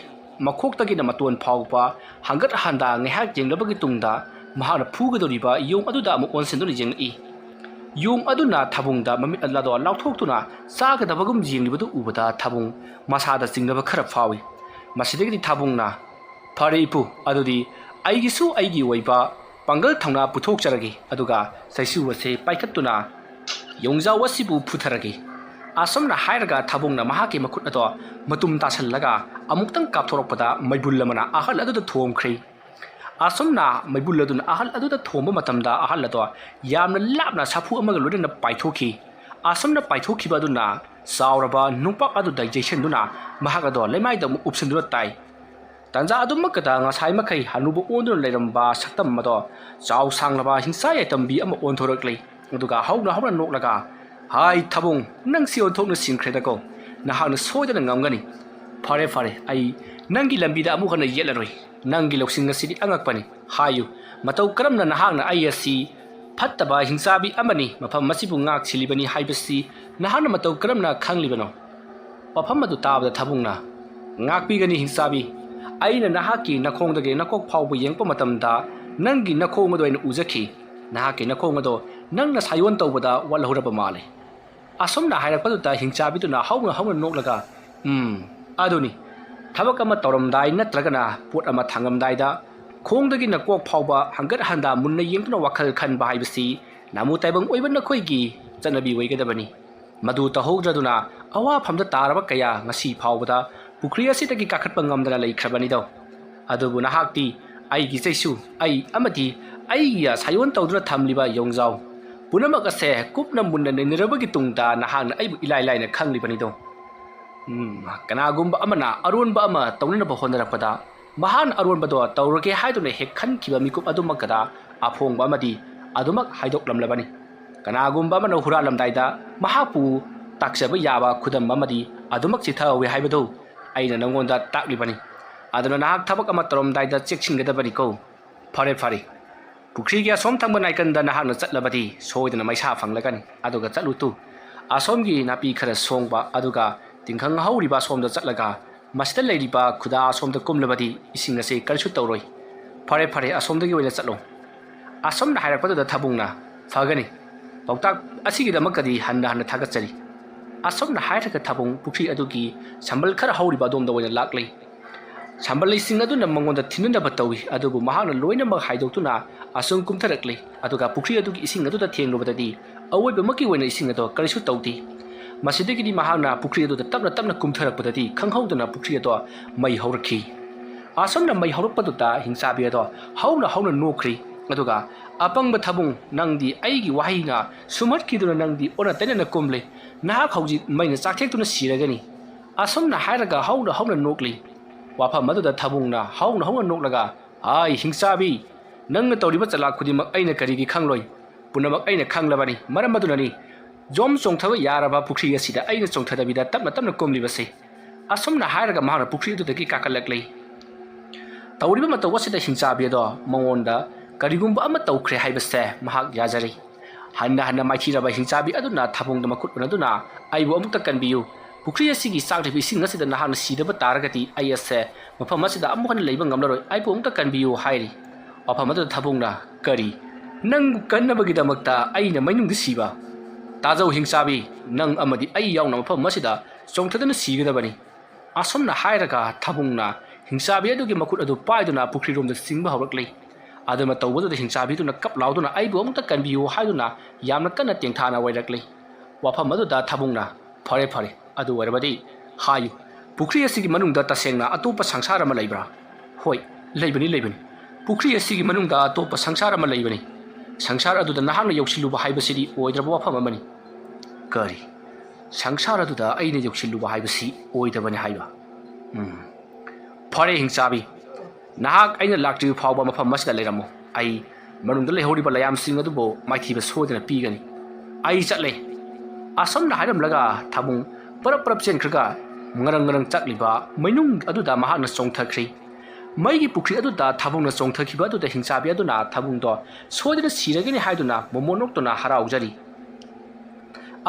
ꯃꯈꯣꯛꯇꯒꯤꯅ ꯃꯇꯣꯟ ꯐꯥꯎꯕ ꯍꯪꯒꯠ ꯍꯟꯗꯥ ꯉꯥꯏꯍꯥꯛ ꯌꯦꯡꯂꯕꯒꯤ ꯇꯨꯡꯗ ꯃꯍꯥꯛꯅ ꯐꯨꯒꯗꯧꯔꯤꯕ ꯌꯣꯡ ꯑꯗꯨꯗ ꯑꯃꯨꯛ ꯑꯣꯟꯁꯤꯟꯗꯨꯅ ꯌꯦꯡꯂꯛꯏ ꯌꯣꯡ ꯑꯗꯨꯅ ꯊꯥꯕꯨꯡꯗ ꯃꯃꯤꯠ ꯑꯗꯣ ꯂꯥꯎꯊꯣꯛꯇꯨꯅ ꯆꯥꯒꯗꯕꯒꯨꯝ ꯌꯦꯡꯂꯤꯕꯗꯨ ꯎꯕꯗ ꯊꯥꯕꯨꯡ ꯃꯁꯥꯗ ꯆꯤꯡꯅꯕ ꯈꯔ ꯐꯥꯎꯏ ꯃꯁꯤꯗꯒꯤꯗꯤ ꯊꯥꯕꯨꯡꯅ ꯐꯔꯦ ꯏꯄꯨ ꯑꯗꯨꯗꯤ ꯑꯩꯒꯤꯁꯨ ꯑꯩꯒꯤ ꯑꯣꯏꯕ ꯄꯥꯡꯒꯜ ꯊꯧꯅꯥ ꯄꯨꯊꯣꯛꯆꯔꯒꯦ ꯑꯗꯨꯒ ꯆꯩꯁꯨ ꯑꯁꯤ ꯄꯥꯏꯈꯠꯇꯨꯅ ꯌꯣꯡꯖꯥꯎ ꯑꯁꯤꯕꯨ ꯐꯨꯊꯔꯒꯦ ꯑꯁꯨꯝꯅ ꯍꯥꯏꯔꯒ ꯊꯥꯕꯨꯡꯅ ꯃꯍꯥꯛꯀꯤ ꯃꯈꯨꯠ ꯑꯗꯣ ꯃꯇꯨꯝ ꯇꯥꯁꯜꯂꯒ ꯑꯃꯨꯛꯇꯪ ꯀꯥꯞꯊꯣꯔꯛꯄꯗ ꯃꯩꯕꯨꯜ ꯑꯃꯅ ꯑꯍꯜ ꯑꯗꯨꯗ ꯊꯣꯝꯈ꯭ꯔꯦ ꯑꯁꯨꯝꯅ ꯃꯩꯕꯨꯜ ꯑꯗꯨꯅ ꯑꯍꯜ ꯑꯗꯨꯗ ꯊꯣꯝꯕ ꯃꯇꯝꯗ ꯑꯍꯜ ꯑꯗꯣ ꯌꯥꯝꯅ ꯂꯥꯞꯅ ꯁꯥꯐꯨ ꯑꯃꯒ ꯂꯣꯏꯅꯅ ꯄꯥꯏꯊꯣꯛꯈꯤ ꯑꯁꯨꯝꯅ ꯄꯥꯏꯊꯣꯛꯈꯤꯕ ꯑꯗꯨꯅ ꯆꯥꯎꯔꯕ ꯅꯨꯡꯄꯥꯛ ꯑꯗꯨꯗ ꯌꯩꯁꯤꯟꯗꯨꯅ ꯃꯍꯥꯛ ꯑꯗꯣ ꯂꯩꯃꯥꯏꯗ ꯑꯃꯨꯛ ꯎꯞꯁꯤꯟꯗꯨꯅ ꯇꯥꯏ ꯇꯟꯖꯥ ꯑꯗꯨꯃꯛꯀꯗ ꯉꯁꯥꯏ ꯃꯈꯩ ꯍꯅꯨꯕ ꯑꯣꯟꯗꯨꯅ ꯂꯩꯔꯝꯕ ꯁꯛꯇꯝ ꯑꯗꯣ ꯆꯥꯎ ꯁꯥꯡꯂꯕ ꯍꯤꯡꯁꯥ ꯌꯥꯏꯇꯝꯕꯤ ꯑꯃ ꯑꯣꯟꯊꯣꯔꯛꯂꯤ ꯑꯗꯨꯒ ꯍꯧꯅ ꯍꯧꯅ ꯅꯣꯛꯂꯒ ꯍꯥꯏ ꯊꯥꯕꯨꯡ ꯅꯪꯁꯤ ꯑꯣꯟꯊꯣꯛꯅ ꯁꯤꯟꯈ꯭ꯔꯦꯗꯀꯣ ꯅꯍꯥꯛꯅ ꯁꯣꯏꯗꯅ ꯉꯝꯒꯅꯤ ꯐꯔꯦ ꯐꯔꯦ ꯑꯩ ꯅꯪꯒꯤ ꯂꯝꯕꯤꯗ ꯑꯃꯨꯛ ꯍꯟꯅ ꯌꯦꯠꯂꯔꯣꯏ ꯅꯪꯒꯤ ꯂꯧꯁꯤꯡ ꯑꯁꯤꯗꯤ ꯑꯉꯛꯄꯅꯤ ꯍꯥꯏꯌꯨ ꯃꯇꯧ ꯀꯔꯝꯅ ꯅꯍꯥꯛꯅ ꯑꯩ ꯑꯁꯤ ꯐꯠꯇꯕ ꯍꯤꯡꯆꯥꯕꯤ ꯑꯃꯅꯤ ꯃꯐꯝ ꯑꯁꯤꯕꯨ ꯉꯥꯛ ꯁꯤꯜꯂꯤꯕꯅꯤ ꯍꯥꯏꯕꯁꯤ ꯅꯍꯥꯛꯅ ꯃꯇꯧ ꯀꯔꯝꯅ ꯈꯪꯂꯤꯕꯅꯣ ꯋꯥꯐꯝ ꯑꯗꯨ ꯇꯥꯕꯗ ꯊꯥꯕꯨꯡꯅ ꯉꯥꯛꯄꯤꯒꯅꯤ ꯍꯤꯡꯆꯥꯕꯤ ꯑꯩꯅ ꯅꯍꯥꯛꯀꯤ ꯅꯈꯣꯡꯗꯒꯤ ꯅꯀꯣꯛ ꯐꯥꯎꯕ ꯌꯦꯡꯄ ꯃꯇꯝꯗ ꯅꯪꯒꯤ ꯅꯈꯣꯡ ꯑꯗꯨ ꯑꯩꯅ ꯎꯖꯈꯤ ꯅꯍꯥꯛꯀꯤ ꯅꯈꯣꯡ ꯑꯗꯣ ꯅꯪꯅ ꯁꯥꯌꯣꯟ ꯇꯧꯕꯗ ꯋꯥꯠꯍꯧꯔꯕ ꯃꯥꯜꯂꯦ ꯑꯁꯨꯝꯅ ꯍꯥꯏꯔꯛꯄꯗꯨꯗ ꯍꯤꯡꯆꯥꯕꯤꯗꯨꯅ ꯍꯧꯅ ꯍꯧꯅ ꯅꯣꯛꯂꯒ ꯑꯗꯨꯅꯤ ꯊꯕꯛ ꯑꯃ ꯇꯧꯔꯝꯗꯥꯏ ꯅꯠꯇ꯭ꯔꯒꯅ ꯄꯣꯠ ꯑꯃ ꯊꯥꯡꯉꯝꯗꯥꯏꯗ ꯈꯣꯡꯗꯒꯤ ꯅꯀꯣꯛ ꯐꯥꯎꯕ ꯍꯪꯒꯠ ꯍꯟꯗꯥ ꯃꯨꯟꯅ ꯌꯦꯡꯗꯨꯅ ꯋꯥꯈꯜ ꯈꯟꯕ ꯍꯥꯏꯕꯁꯤ ꯅꯥꯃꯨ ꯇꯥꯏꯕꯪ ꯑꯣꯏꯕ ꯅꯈꯣꯏꯒꯤ ꯆꯠꯅꯕꯤ ꯑꯣꯏꯒꯗꯕꯅꯤ ꯃꯗꯨ ꯇꯧꯍꯧꯗ꯭ꯔꯗꯨꯅ ꯑꯋꯥꯐꯝꯗ ꯇꯥꯔꯕ ꯀꯌా ꯉꯁꯤ ꯐꯥꯎꯕꯗ ꯄꯨꯈ꯭ꯔꯤ ꯑꯁꯤꯗꯒꯤ ꯀꯥꯈꯠꯄ ꯉꯝꯗꯅ ꯂꯩꯈ꯭ꯔꯕꯅꯤꯗꯣ ꯑꯗꯨꯕꯨ ꯅꯍꯥꯛꯇꯤ ꯑꯩꯒꯤ ꯆꯩꯁꯨ ꯑꯩ ꯑꯃꯗꯤ ꯑꯩꯒ ꯁꯥꯌꯣꯟ ꯇꯧꯗꯨꯅ ꯊꯝꯂꯤꯕ ꯌꯣꯡꯖꯥꯎ ꯄꯨꯝꯅꯃꯛ ꯑꯁꯦ ꯀꯨꯞꯅ ꯃꯨꯟꯅ ꯅꯩꯅꯔꯕꯒꯤ ꯇꯨꯡꯗ ꯅꯍꯥꯛꯅ ꯑꯩꯕꯨ ꯏꯂꯥꯏ ꯂꯥꯏꯅ ꯈꯪꯂꯤꯕꯅꯤꯗꯣ ꯀꯅꯥꯒꯨꯝꯕ ꯑꯃꯅ ꯑꯔꯣꯟꯕ ꯑꯃ ꯇꯧꯅꯅꯕ ꯍꯣꯠꯅꯔꯛꯄꯗ ꯃꯍꯥꯛꯅ ꯑꯔꯣꯟꯕꯗꯣ ꯇꯧꯔꯒꯦ ꯍꯥꯏꯗꯨꯅ ꯍꯦꯛ ꯈꯟꯈꯤꯕ ꯃꯤꯀꯨꯞ ꯑꯗꯨꯃꯛꯀꯗ ꯑꯐꯣꯡꯕ ꯑꯃꯗꯤ ꯑꯗꯨꯃꯛ ꯍꯥꯏꯗꯣꯛꯂꯝꯂꯕꯅꯤ ꯀꯅꯥꯒꯨꯝꯕ ꯑꯃꯅ ꯍꯨꯔꯥꯜꯂꯝꯗꯥꯏꯗ ꯃꯍꯥꯛꯄꯨ ꯇꯥꯛꯆꯕ ꯌꯥꯕ ꯈꯨꯗꯝ ꯑꯃꯗꯤ ꯑꯗꯨꯃꯛ ꯆꯤꯊꯍꯧꯏ ꯍꯥꯏꯕꯗꯨ ꯑꯩꯅ ꯅꯪꯉꯣꯟꯗ ꯇꯥꯛꯂꯤꯕꯅꯤ ꯑꯗꯨꯅ ꯅꯍꯥꯛ ꯊꯕꯛ ꯑꯃ ꯇꯧꯔꯝꯗꯥꯏꯗ ꯆꯦꯛꯁꯤꯟꯒꯗꯕꯅꯤꯀꯣ ꯐꯔꯦ ꯐꯔꯦ ꯄꯨꯈ꯭ꯔꯤꯒꯤ ꯑꯁꯣꯝ ꯊꯪꯕ ꯅꯥꯀꯟꯗ ꯅꯍꯥꯛꯅ ꯆꯠꯂꯕꯗꯤ ꯁꯣꯏꯗꯅ ꯃꯩꯁꯥ ꯐꯪꯂꯒꯅꯤ ꯑꯗꯨꯒ ꯆꯠꯂꯨ ꯇꯨ ꯑꯁꯣꯝꯒꯤ ꯅꯥꯄꯤ ꯈꯔ ꯁꯣꯡꯕ ꯑꯗꯨꯒ ꯇꯤꯡꯈꯪ ꯍꯧꯔꯤꯕ ꯑꯁꯣꯝꯗ ꯆꯠꯂꯒ ꯃꯁꯤꯗ ꯂꯩꯔꯤꯕ ꯈꯨꯗꯥ ꯑꯁꯣꯝꯗ ꯀꯨꯝꯂꯕꯗꯤ ꯏꯁꯤꯡ ꯑꯁꯤ ꯀꯔꯤꯁꯨ ꯇꯧꯔꯣꯏ ꯐꯔꯦ ꯐꯔꯦ ꯑꯁꯣꯝꯗꯒꯤ ꯑꯣꯏꯅ ꯆꯠꯂꯣ ꯑꯁꯣꯝꯅ ꯍꯥꯏꯔꯛꯄꯗꯨꯗ ꯊꯥꯕꯨꯡꯅ ꯐꯒꯅꯤ ꯄꯥꯎꯇꯥꯛ ꯑꯁꯤꯒꯤꯗꯃꯛꯇꯗꯤ ꯍꯟꯅ ꯍꯟꯅ ꯊꯥꯒꯠꯆꯔꯤ ꯑꯁꯣꯝꯅ ꯍꯥꯏꯔꯒ ꯊꯥꯕꯨꯡ ꯄꯨꯈ꯭ꯔꯤ ꯑꯗꯨꯒꯤ ꯁꯝꯕꯜ ꯈꯔ ꯍꯧꯔꯤꯕ ꯑꯗꯣꯝꯗ ꯑꯣꯏꯅ ꯂꯥꯛꯂꯤ ꯁꯝꯕꯜꯂꯩꯁꯤꯡ ꯑꯗꯨꯅ ꯃꯉꯣꯟꯗ ꯊꯤꯟꯅꯅꯕ ꯇꯧꯏ ꯑꯗꯨꯕꯨ ꯃꯍꯥꯛꯅ ꯂꯣꯏꯅꯃꯛ ꯍꯥꯏꯗꯣꯛꯇꯨꯅ ꯑꯁꯨꯝ ꯀꯨꯝꯊꯔꯛꯂꯤ ꯑꯗꯨꯒ ꯄꯨꯈ꯭ꯔꯤ ꯑꯗꯨꯒꯤ ꯏꯁꯤꯡ ꯑꯗꯨꯗ ꯊꯦꯡꯂꯨꯕꯗꯗꯤ ꯑꯋꯣꯏꯕꯃꯛꯀꯤ ꯑꯣꯏꯅ ꯏꯁꯤꯡ ꯑꯗꯣ ꯀꯔꯤꯁꯨ ꯇꯧꯗꯦ ꯃꯁꯤꯗꯒꯤꯗꯤ ꯃꯍꯥꯛꯅ ꯄꯨꯈ꯭ꯔꯤ ꯑꯗꯨꯗ ꯇꯞꯅ ꯇꯞꯅ ꯀꯨꯝꯊꯔꯛꯄꯗꯗꯤ ꯈꯪꯍꯧꯗꯅ ꯄꯨꯈ꯭ꯔꯤ ꯑꯗꯣ ꯃꯩ ꯍꯧꯔꯛꯈꯤ ꯑꯁꯨꯝꯅ ꯃꯩ ꯍꯧꯔꯛꯄꯗꯨꯗ ꯍꯤꯡꯆꯥꯕꯤ ꯑꯗꯣ ꯍꯧꯅ ꯍꯧꯅ ꯅꯣꯛꯈ꯭ꯔꯤ ꯑꯗꯨꯒ ꯑꯄꯪꯕ ꯊꯥꯕꯨꯡ ꯅꯪꯗꯤ ꯑꯩꯒꯤ ꯋꯥꯍꯩꯅ ꯁꯨꯝꯍꯠꯈꯤꯗꯨꯅ ꯅꯪꯗꯤ ꯑꯣꯟꯅ ꯇꯩꯅꯅ ꯀꯨꯝꯂꯦ ꯅꯍꯥꯛ ꯍꯧꯖꯤꯛ ꯃꯩꯅ ꯆꯥꯛꯊꯦꯛꯇꯨꯅ ꯁꯤꯔꯒꯅꯤ ꯑꯁꯨꯝꯅ ꯍꯥꯏꯔꯒ ꯍꯧꯅ ꯍꯧꯅ ꯅꯣꯛꯂꯤ ꯋꯥꯐꯝ ꯑꯗꯨꯗ ꯊꯥꯕꯨꯡꯅ ꯍꯧꯅ ꯍꯧꯅ ꯅꯣꯛꯂꯒ ꯍꯥꯏ ꯍꯤꯡꯆꯥꯕꯤ ꯅꯪꯅ ꯇꯧꯔꯤꯕ ꯆꯂꯥꯛ ꯈꯨꯗꯤꯡꯃꯛ ꯑꯩꯅ ꯀꯔꯤꯒꯤ ꯈꯪꯂꯣꯏ ꯄꯨꯝꯅꯃꯛ ꯑꯩꯅ ꯈꯪꯂꯕꯅꯤ ꯃꯔꯝ ꯑꯗꯨꯅꯅꯤ ꯖꯣꯝ ꯆꯣꯡꯊꯕ ꯌꯥꯔꯕ ꯄꯨꯈ꯭ꯔꯤ ꯑꯁꯤꯗ ꯑꯩꯅ ꯆꯣꯡꯊꯗꯕꯤꯗ ꯇꯞꯅ ꯇꯞꯅ ꯀꯨꯝꯂꯤꯕꯁꯦ ꯑꯁꯨꯝꯅ ꯍꯥꯏꯔꯒ ꯃꯍꯥꯛꯅ ꯄꯨꯈ꯭ꯔꯤ ꯑꯗꯨꯗꯒꯤ ꯀꯥꯈꯠꯂꯛꯂꯤ ꯇꯧꯔꯤꯕ ꯃꯇꯧ ꯑꯁꯤꯗ ꯍꯤꯡꯆꯥꯕꯤ ꯑꯗꯣ ꯃꯉꯣꯟꯗ ꯀꯔꯤꯒꯨꯝꯕ ꯑꯃ ꯇꯧꯈ꯭ꯔꯦ ꯍꯥꯏꯕꯁꯦ ꯃꯍꯥꯛ ꯌꯥꯖꯔꯤ ꯍꯟꯅ ꯍꯟꯅ ꯃꯥꯏꯊꯤꯔꯕ ꯍꯤꯡꯆꯥꯕꯤ ꯑꯗꯨꯅ ꯊꯥꯕꯨꯡꯗ ꯃꯈꯨꯠ ꯎꯅꯗꯨꯅ ꯑꯩꯕꯨ ꯑꯃꯨꯛꯇ ꯀꯟꯕꯤꯌꯨ ꯄꯨꯈ꯭ꯔꯤ ꯑꯁꯤꯒꯤ ꯆꯥꯛꯂꯤꯕ ꯏꯁꯤꯡ ꯑꯁꯤꯗ ꯅꯍꯥꯛꯅ ꯁꯤꯗꯕ ꯇꯥꯔꯒꯗꯤ ꯑꯩ ꯑꯁꯦ ꯃꯐꯝ ꯑꯁꯤꯗ ꯑꯃꯨꯛ ꯍꯟꯅ ꯂꯩꯕ ꯉꯝꯂꯔꯣꯏ ꯑꯩꯕꯨ ꯑꯃꯨꯛꯇ ꯀꯟꯕꯤꯌꯨ ꯍꯥꯏꯔꯤ ꯋꯥꯐꯝ ꯑꯗꯨꯗ ꯊꯥꯕꯨꯡꯅ ꯀꯔꯤ ꯅꯪꯕꯨ ꯀꯟꯅꯕꯒꯤꯗꯃꯛꯇ ꯑꯩꯅ ꯃꯩꯅꯨꯡꯗ ꯁꯤꯕ ꯇꯥꯖꯧ ꯍꯤꯡꯆꯥꯕꯤ ꯅꯪ ꯑꯃꯗꯤ ꯑꯩ ꯌꯥꯎꯅ ꯃꯐꯝ ꯑꯁꯤꯗ ꯆꯣꯡꯊꯗꯨꯅ ꯁꯤꯒꯗꯕꯅꯤ ꯑꯁꯨꯝꯅ ꯍꯥꯏꯔꯒ ꯊꯥꯕꯨꯡꯅ ꯍꯤꯡꯆꯥꯕꯤ ꯑꯗꯨꯒꯤ ꯃꯈꯨꯠ ꯑꯗꯨ ꯄꯥꯏꯗꯨꯅ ꯄꯨꯈ꯭ꯔꯤꯔꯣꯝꯗ ꯆꯤꯡꯕ ꯍꯧꯔꯛꯂꯤ ꯑꯗꯨꯅ ꯇꯧꯕꯗꯨꯗ ꯍꯤꯡꯆꯥꯕꯤꯗꯨꯅ ꯀꯞ ꯂꯥꯎꯗꯨꯅ ꯑꯩꯕꯨ ꯑꯃꯨꯛꯇ ꯀꯟꯕꯤꯌꯨ ꯍꯥꯏꯗꯨꯅ ꯌꯥꯝꯅ ꯀꯟꯅ ꯇꯦꯡꯊꯥꯅ ꯋꯥꯏꯔꯛꯂꯤ ꯋꯥꯐꯝ ꯑꯗꯨꯗ ꯊꯥꯕꯨꯡꯅ ꯐꯔꯦ ꯐꯔꯦ ꯑꯗꯨ ꯑꯣꯏꯔꯕꯗꯤ ꯍꯥꯏꯌꯨ ꯄꯨꯈ꯭ꯔꯤ ꯑꯁꯤꯒꯤ ꯃꯅꯨꯡꯗ ꯇꯁꯦꯡꯅ ꯑꯇꯣꯞꯄ ꯁꯪꯁꯥꯔ ꯑꯃ ꯂꯩꯕ꯭ꯔꯥ ꯍꯣꯏ ꯂꯩꯕꯅꯤ ꯄꯨꯈ꯭ꯔꯤ ꯑꯁꯤꯒꯤ ꯃꯅꯨꯡꯗ ꯑꯇꯣꯞꯄ ꯁꯪꯁꯥꯔ ꯑꯃ ꯂꯩꯕꯅꯤ ꯁꯪꯁꯥꯔ ꯑꯗꯨꯗ ꯅꯍꯥꯛꯅ ꯌꯧꯁꯤꯜꯂꯨꯕ ꯍꯥꯏꯕꯁꯤꯗꯤ ꯑꯣꯏꯗ꯭ꯔꯕ ꯋꯥꯐꯝ ꯑꯃꯅꯤ ꯀꯔꯤ ꯁꯪꯁꯥꯔ ꯑꯗꯨꯗ ꯑꯩꯅ ꯌꯧꯁꯤꯜꯂꯨꯕ ꯍꯥꯏꯕꯁꯤ ꯑꯣꯏꯗꯕꯅꯤ ꯍꯥꯏꯕ ꯐꯔꯦ ꯍꯤꯡꯆꯥꯕꯤ ꯅꯍꯥꯛ ꯑꯩꯅ ꯂꯥꯛꯇ꯭ꯔꯤꯕ ꯐꯥꯎꯕ ꯃꯐꯝ ꯑꯁꯤꯗ ꯂꯩꯔꯝꯃꯨ ꯑꯩ ꯃꯅꯨꯡꯗ ꯂꯩꯍꯧꯔꯤꯕ ꯂꯌꯥꯝꯁꯤꯡ ꯑꯗꯨꯕꯨ ꯃꯥꯏꯊꯤꯕ ꯁꯣꯏꯗꯅ ꯄꯤꯒꯅꯤ ꯑꯩ ꯆꯠꯂꯦ ꯑꯁꯨꯝꯅ ꯍꯥꯏꯔꯝꯂꯒ ꯊꯥꯕꯨꯡ ꯄꯔꯞ ꯆꯦꯟꯈ꯭ꯔꯒ ꯉꯔꯪ ꯆꯠꯂꯤꯕ ꯃꯩꯅꯨꯡ ꯑꯗꯨꯗ ꯃꯍꯥꯛꯅ ꯆꯣꯡꯊꯈ꯭ꯔꯤ ꯃꯩꯒꯤ ꯄꯨꯈ꯭ꯔꯤ ꯑꯗꯨꯗ ꯊꯥꯕꯨꯡꯅ ꯆꯣꯡꯊꯈꯤꯕ ꯑꯗꯨꯗ ꯍꯤꯡꯆꯥꯕꯤ ꯑꯗꯨꯅ ꯊꯥꯕꯨꯡꯗꯣ ꯁꯣꯏꯗꯅ ꯁꯤꯔꯒꯅꯤ ꯍꯥꯏꯗꯨꯅ ꯃꯣꯃꯣꯟ ꯅꯣꯛꯇꯨꯅ ꯍꯔꯥꯎꯖꯔꯤ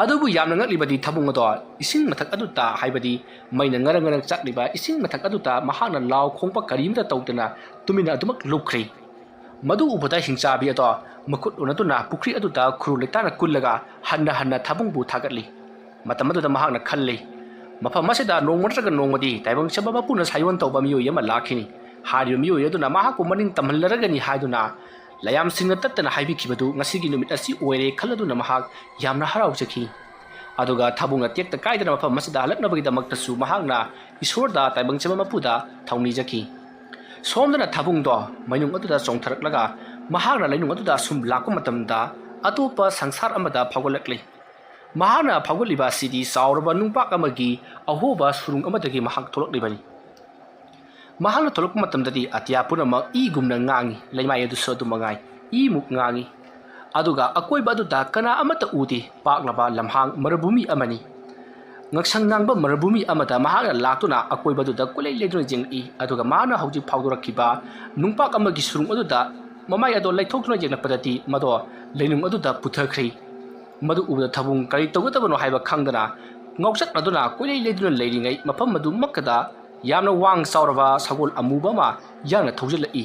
ꯑꯗꯨꯕꯨ ꯌꯥꯝꯅ ꯉꯛꯂꯤꯕꯗꯤ ꯊꯥꯕꯨꯡ ꯑꯗꯣ ꯏꯁꯤꯡ ꯃꯊꯛ ꯑꯗꯨꯗ ꯍꯥꯏꯕꯗꯤ ꯃꯩꯅ ꯉꯔꯪ ꯆꯠꯂꯤꯕ ꯏꯁꯤꯡ ꯃꯊꯛ ꯑꯗꯨꯗ ꯃꯍꯥꯛꯅ ꯂꯥꯎ ꯈꯣꯡꯕ ꯀꯔꯤꯝꯇ ꯇꯧꯗꯅ ꯇꯨꯃꯤꯟꯅ ꯑꯗꯨꯃꯛ ꯂꯨꯞꯈ꯭ꯔꯤ ꯃꯗꯨ ꯎꯕꯗ ꯍꯤꯡꯆꯥꯕꯤ ꯑꯗꯣ ꯃꯈꯨꯠ ꯎꯅꯗꯨꯅ ꯄꯨꯈ꯭ꯔꯤ ꯑꯗꯨꯗ ꯈꯨꯔꯨ ꯂꯩꯇꯥꯅ ꯀꯨꯜꯂꯒ ꯍꯟꯅ ꯍꯟꯅ ꯊꯥꯕꯨꯡꯕꯨ ꯊꯥꯒꯠꯂꯤ ꯃꯇꯝ ꯑꯗꯨꯗ ꯃꯍꯥꯛꯅ ꯈꯜꯂꯤ ꯃꯐꯝ ꯑꯁꯤꯗ ꯅꯣꯡꯃ ꯅꯠꯇ꯭ꯔꯒ ꯅꯣꯡꯃꯗꯤ ꯇꯥꯏꯕꯪ ꯆꯝꯕ ꯃꯄꯨꯅ ꯁꯥꯌꯣꯟ ꯇꯧꯕ ꯃꯤꯑꯣꯏ ꯑꯃ ꯂꯥꯛꯈꯤꯅꯤ ꯍꯥꯏꯔꯤꯕ ꯃꯤꯑꯣꯏ ꯑꯗꯨꯅ ꯃꯍꯥꯛꯄꯨ ꯃꯅꯤꯡ ꯇꯝꯍꯜꯂꯔꯒꯅꯤ ꯍꯥꯏꯗꯨꯅ ꯂꯌꯥꯝꯁꯤꯡꯅ ꯇꯠꯇꯅ ꯍꯥꯏꯕꯤꯈꯤꯕꯗꯨ ꯉꯁꯤꯒꯤ ꯅꯨꯃꯤꯠ ꯑꯁꯤ ꯑꯣꯏꯔꯦ ꯈꯜꯂꯗꯨꯅ ꯃꯍꯥꯛ ꯌꯥꯝꯅ ꯍꯔꯥꯎꯖꯈꯤ ꯑꯗꯨꯒ ꯊꯥꯕꯨꯡꯅ ꯇꯦꯛꯇ ꯀꯥꯏꯗꯅ ꯃꯐꯝ ꯑꯁꯤꯗ ꯍꯜꯂꯛꯅꯕꯒꯤꯗꯃꯛꯇꯁꯨ ꯃꯍꯥꯛꯅ ꯏꯁꯣꯔꯗ ꯇꯥꯏꯕꯪꯆꯦꯝꯕ ꯃꯄꯨꯗ ꯊꯧꯅꯤꯖꯈꯤ ꯁꯣꯝꯗꯅ ꯊꯥꯕꯨꯡꯗꯣ ꯃꯩꯅꯨꯡ ꯑꯗꯨꯗ ꯆꯣꯡꯊꯔꯛꯂꯒ ꯃꯍꯥꯛꯅ ꯂꯩꯅꯨꯡ ꯑꯗꯨꯗ ꯁꯨꯝ ꯂꯥꯛꯄ ꯃꯇꯝꯗ ꯑꯇꯣꯞꯄ ꯁꯪꯁꯥꯔ ꯑꯃꯗ ꯐꯥꯎꯒꯠꯂꯛꯂꯤ ꯃꯍꯥꯛꯅ ꯐꯥꯎꯒꯠꯂꯤꯕ ꯑꯁꯤꯗꯤ ꯆꯥꯎꯔꯕ ꯅꯨꯡꯄꯥꯛ ꯑꯃꯒꯤ ꯑꯍꯣꯕ ꯁꯨꯔꯨꯡ ꯑꯃꯗꯒꯤ ꯃꯍꯥꯛ ꯊꯣꯛꯂꯛꯂꯤꯕꯅꯤ ꯃꯍꯥꯛꯅ ꯊꯣꯛꯂꯛꯄ ꯃꯇꯝꯗꯗꯤ ꯑꯇꯤꯌꯥ ꯄꯨꯝꯅꯃꯛ ꯏꯒꯨꯝꯅ ꯉꯥꯡꯉꯤ ꯂꯩꯃꯥꯏ ꯑꯗꯨꯁꯨ ꯑꯗꯨꯝ ꯃꯉꯥꯏ ꯏꯃꯨꯛ ꯉꯥꯡꯉꯤ ꯑꯗꯨꯒ ꯑꯀꯣꯏꯕ ꯑꯗꯨꯗ ꯀꯅꯥ ꯑꯃꯠꯇ ꯎꯗꯦ ꯄꯥꯛꯂꯕ ꯂꯝꯍꯥꯡ ꯃꯔꯚꯨꯃꯤ ꯑꯃꯅꯤ ꯉꯛꯁꯪ ꯉꯥꯡꯕ ꯃꯔꯚꯨꯃꯤ ꯑꯃꯗ ꯃꯍꯥꯛꯅ ꯂꯥꯛꯇꯨꯅ ꯑꯀꯣꯏꯕꯗꯨꯗ ꯀꯣꯏꯂꯩ ꯂꯩꯗꯨꯅ ꯌꯦꯡꯂꯛꯏ ꯑꯗꯨꯒ ꯃꯍꯥꯛꯅ ꯍꯧꯖꯤꯛ ꯐꯥꯎꯗꯣꯔꯛꯈꯤꯕ ꯅꯨꯡꯄꯥꯛ ꯑꯃꯒꯤ ꯁꯨꯔꯨꯡ ꯑꯗꯨꯗ ꯃꯃꯥꯏ ꯑꯗꯣ ꯂꯩꯊꯣꯛꯇꯨꯅ ꯌꯦꯡꯂꯛꯄꯗꯗꯤ ꯃꯗꯣ ꯂꯩꯅꯨꯡ ꯑꯗꯨꯗ ꯄꯨꯊꯈ꯭ꯔꯤ ꯃꯗꯨ ꯎꯕꯗ ꯊꯥꯕꯨꯡ ꯀꯔꯤ ꯇꯧꯒꯗꯕꯅꯣ ꯍꯥꯏꯕ ꯈꯪꯗꯅ ꯉꯥꯎꯆꯠꯅꯗꯨꯅ ꯀꯣꯏꯂꯩ ꯂꯩꯗꯨꯅ ꯂꯩꯔꯤꯉꯩ ꯃꯐꯝ ꯑꯗꯨꯃꯛꯀꯗ ꯌꯥꯝꯅ ꯋꯥꯡ ꯆꯥꯎꯔꯕ ꯁꯒꯣꯜ ꯑꯃꯨꯕ ꯑꯃ ꯌꯥꯡꯅ ꯊꯧꯖꯤꯜꯂꯛꯏ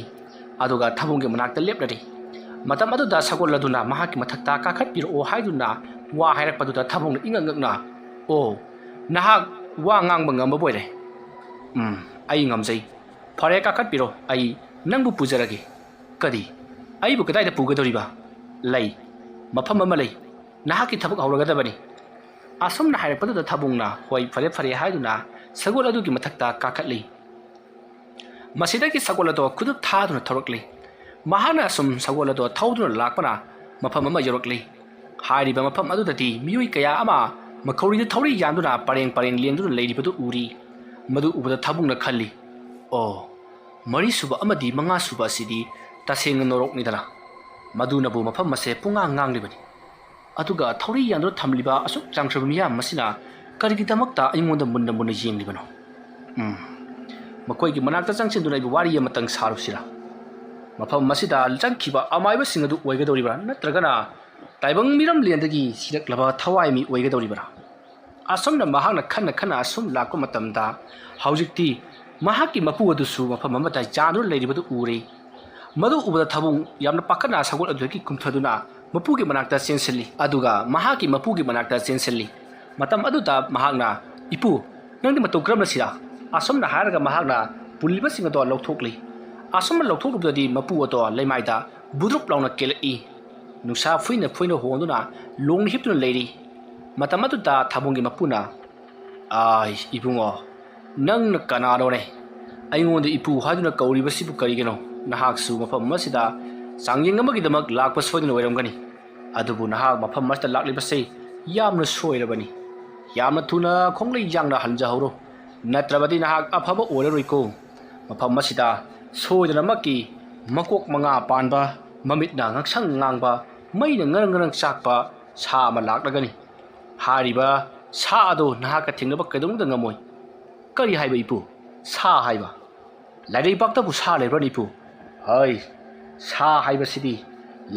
ꯑꯗꯨꯒ ꯊꯥꯕꯨꯡꯒꯤ ꯃꯅꯥꯛꯇ ꯂꯦꯞꯂꯔꯤ ꯃꯇꯝ ꯑꯗꯨꯗ ꯁꯒꯣꯜ ꯑꯗꯨꯅ ꯃꯍꯥꯛꯀꯤ ꯃꯊꯛꯇ ꯀꯥꯈꯠꯄꯤꯔꯛꯑꯣ ꯍꯥꯏꯗꯨꯅ ꯋꯥ ꯍꯥꯏꯔꯛꯄꯗꯨꯗ ꯊꯥꯕꯨꯡꯅ ꯏꯉꯛ ꯉꯛꯅ ꯑꯣ ꯅꯍꯥꯛ ꯋꯥ ꯉꯥꯡꯕ ꯉꯝꯕ ꯑꯣꯏꯔꯦ ꯑꯩ ꯉꯝꯖꯩ ꯐꯔꯦ ꯀꯥꯈꯠꯄꯤꯔꯣ ꯑꯩ ꯅꯪꯕꯨ ꯄꯨꯖꯔꯒꯦ ꯀꯔꯤ ꯑꯩꯕꯨ ꯀꯗꯥꯏꯗ ꯄꯨꯒꯗꯧꯔꯤꯕ ꯂꯩ ꯃꯐꯝ ꯑꯃ ꯂꯩ ꯅꯍꯥꯛꯀꯤ ꯊꯕꯛ ꯍꯧꯔꯒꯗꯕꯅꯤ ꯑꯁꯨꯝꯅ ꯍꯥꯏꯔꯛꯄꯗꯨꯗ ꯊꯥꯕꯨꯡꯅ ꯍꯣꯏ ꯐꯔꯦ ꯐꯔꯦ ꯍꯥꯏꯗꯨꯅ ꯁꯒꯣꯜ ꯑꯗꯨꯒꯤ ꯃꯊꯛꯇ ꯀꯥꯈꯠꯂꯤ ꯃꯁꯤꯗꯒꯤ ꯁꯒꯣꯜ ꯑꯗꯣ ꯈꯨꯗꯨꯞ ꯊꯥꯗꯨꯅ ꯊꯧꯔꯛꯂꯤ ꯃꯍꯥꯛꯅ ꯑꯁꯨꯝ ꯁꯒꯣꯜ ꯑꯗꯣ ꯊꯧꯗꯨꯅ ꯂꯥꯛꯄꯅ ꯃꯐꯝ ꯑꯃ ꯌꯧꯔꯛꯂꯤ ꯍꯥꯏꯔꯤꯕ ꯃꯐꯝ ꯑꯗꯨꯗꯗꯤ ꯃꯤꯑꯣꯏ ꯀꯌꯥ ꯑꯃ ꯃꯈꯧꯔꯤꯗ ꯊꯧꯔꯤ ꯌꯥꯟꯗꯨꯅ ꯄꯔꯦꯡ ꯄꯔꯦꯡ ꯂꯦꯡꯗꯨꯅ ꯂꯩꯔꯤꯕꯗꯨ ꯎꯔꯤ ꯃꯗꯨ ꯎꯕꯗ ꯊꯥꯕꯨꯡꯅ ꯈꯜꯂꯤ ꯑꯣ ꯃꯔꯤꯁꯨꯕ ꯑꯃꯗꯤ ꯃꯉꯥꯁꯨꯕ ꯑꯁꯤꯗꯤ ꯇꯁꯦꯡꯅ ꯅꯣꯔꯣꯛꯅꯤꯗꯅ ꯃꯗꯨꯅꯕꯨ ꯃꯐꯝ ꯑꯁꯦ ꯄꯨꯡꯉꯥꯡ ꯉꯥꯡꯂꯤꯕꯅꯤ ꯑꯗꯨꯒ ꯊꯧꯔꯤ ꯌꯥꯟꯗꯨꯅ ꯊꯝꯂꯤꯕ ꯑꯁꯨꯛ ꯆꯥꯡꯈ꯭ꯔꯕ ꯃꯤꯌꯥꯝ ꯑꯁꯤꯅ ꯀꯔꯤꯒꯤꯗꯃꯛꯇ ꯑꯩꯉꯣꯟꯗ ꯃꯨꯟꯅ ꯃꯨꯟꯅ ꯌꯦꯡꯂꯤꯕꯅꯣ ꯃꯈꯣꯏꯒꯤ ꯃꯅꯥꯛꯇ ꯆꯪꯁꯤꯟꯗꯨꯅ ꯑꯩꯕꯨ ꯋꯥꯔꯤ ꯑꯃꯇꯪ ꯁꯥꯔꯨꯁꯤꯔꯥ ꯃꯐꯝ ꯑꯁꯤꯗ ꯆꯪꯈꯤꯕ ꯑꯃꯥꯏꯕꯁꯤꯡ ꯑꯗꯨ ꯑꯣꯏꯒꯗꯧꯔꯤꯕ꯭ꯔꯥ ꯅꯠꯇ꯭ꯔꯒꯅ ꯇꯥꯏꯕꯪ ꯃꯤꯔꯝꯂꯦꯟꯗꯒꯤ ꯁꯤꯔꯛꯂꯕ ꯊꯋꯥꯏ ꯃꯤ ꯑꯣꯏꯒꯗꯧꯔꯤꯕ꯭ꯔꯥ ꯑꯁꯨꯝꯅ ꯃꯍꯥꯛꯅ ꯈꯟꯅ ꯈꯟꯅ ꯑꯁꯨꯝ ꯂꯥꯛꯄ ꯃꯇꯝꯗ ꯍꯧꯖꯤꯛꯇꯤ ꯃꯍꯥꯛꯀꯤ ꯃꯄꯨ ꯑꯗꯨꯁꯨ ꯃꯐꯝ ꯑꯃꯗ ꯌꯥꯟꯗꯨꯅ ꯂꯩꯔꯤꯕꯗꯨ ꯎꯔꯦ ꯃꯗꯨ ꯎꯕꯗ ꯊꯥꯕꯨꯡ ꯌꯥꯝꯅ ꯄꯥꯈꯠꯅ ꯁꯒꯣꯜ ꯑꯗꯨꯗꯒꯤ ꯀꯨꯝꯊꯗꯨꯅ ꯃꯄꯨꯒꯤ ꯃꯅꯥꯛꯇ ꯆꯦꯟꯁꯤꯜꯂꯤ ꯑꯗꯨꯒ ꯃꯍꯥꯛꯀꯤ ꯃꯄꯨꯒꯤ ꯃꯅꯥꯛꯇ ꯆꯦꯟꯁꯤꯜꯂꯤ ꯃꯇꯝ ꯑꯗꯨꯗ ꯃꯍꯥꯛꯅ ꯏꯄꯨ ꯅꯪꯗꯤ ꯃꯇꯧ ꯀꯔꯝꯅ ꯁꯤꯔꯥ ꯑꯁꯨꯝꯅ ꯍꯥꯏꯔꯒ ꯃꯍꯥꯛꯅ ꯄꯨꯜꯂꯤꯕꯁꯤꯡ ꯑꯗꯣ ꯂꯧꯊꯣꯛꯂꯤ ꯑꯁꯨꯝꯅ ꯂꯧꯊꯣꯛꯂꯨꯕꯗꯗꯤ ꯃꯄꯨ ꯑꯗꯣ ꯂꯩꯃꯥꯏꯗ ꯕꯨꯗ꯭ꯔꯨꯞ ꯂꯥꯎꯅ ꯀꯦꯜꯂꯛꯏ ꯅꯨꯡꯁꯥ ꯐꯨꯏꯅ ꯐꯨꯏꯅ ꯍꯣꯡꯗꯨꯅ ꯂꯣꯡꯅ ꯍꯤꯞꯇꯨꯅ ꯂꯩꯔꯤ ꯃꯇꯝ ꯑꯗꯨꯗ ꯊꯥꯕꯨꯡꯒꯤ ꯃꯄꯨꯅ ꯏꯕꯨꯡꯉꯣ ꯅꯪꯅ ꯀꯅꯥꯅꯣꯅꯦ ꯑꯩꯉꯣꯟꯗ ꯏꯄꯨ ꯍꯥꯏꯗꯨꯅ ꯀꯧꯔꯤꯕꯁꯤꯕꯨ ꯀꯔꯤꯒꯤꯅꯣ ꯅꯍꯥꯛꯁꯨ ꯃꯐꯝ ꯑꯁꯤꯗ ꯆꯥꯡꯌꯦꯡ ꯑꯃꯒꯤꯗꯃꯛ ꯂꯥꯛꯄ ꯁꯣꯏꯗꯅ ꯑꯣꯏꯔꯝꯒꯅꯤ ꯑꯗꯨꯕꯨ ꯅꯍꯥꯛ ꯃꯐꯝ ꯑꯁꯤꯗ ꯂꯥꯛꯂꯤꯕꯁꯤ ꯌꯥꯝꯅ ꯁꯣꯏꯔꯕꯅꯤ ꯌꯥꯝꯅ ꯊꯨꯅ ꯈꯣꯡꯂꯩ ꯌꯥꯡꯅ ꯍꯟꯖꯍꯧꯔꯣ ꯅꯠꯇ꯭ꯔꯕꯗꯤ ꯅꯍꯥꯛ ꯑꯐꯕ ꯑꯣꯏꯔꯔꯣꯏꯀꯣ ꯃꯐꯝ ꯑꯁꯤꯗ ꯁꯣꯏꯗꯅꯃꯛꯀꯤ ꯃꯀꯣꯛ ꯃꯉꯥ ꯄꯥꯟꯕ ꯃꯃꯤꯠꯅ ꯉꯛꯁꯪ ꯉꯥꯡꯕ ꯃꯩꯅ ꯉꯔꯪ ꯉꯔꯪ ꯆꯥꯛꯄ ꯁꯥ ꯑꯃ ꯂꯥꯛꯂꯒꯅꯤ ꯍꯥꯏꯔꯤꯕ ꯁꯥ ꯑꯗꯨ ꯅꯍꯥꯛꯀ ꯊꯦꯡꯅꯕ ꯀꯩꯗꯧꯅꯨꯡꯗ ꯉꯝꯃꯣꯏ ꯀꯔꯤ ꯍꯥꯏꯕ ꯏꯄꯨ ꯁꯥ ꯍꯥꯏꯕ ꯂꯥꯏꯔꯩꯕꯥꯛꯇꯕꯨ ꯁꯥ ꯂꯩꯕ꯭ꯔꯅꯤ ꯏꯄꯨ ꯍꯣꯏ ꯁꯥ ꯍꯥꯏꯕꯁꯤꯗꯤ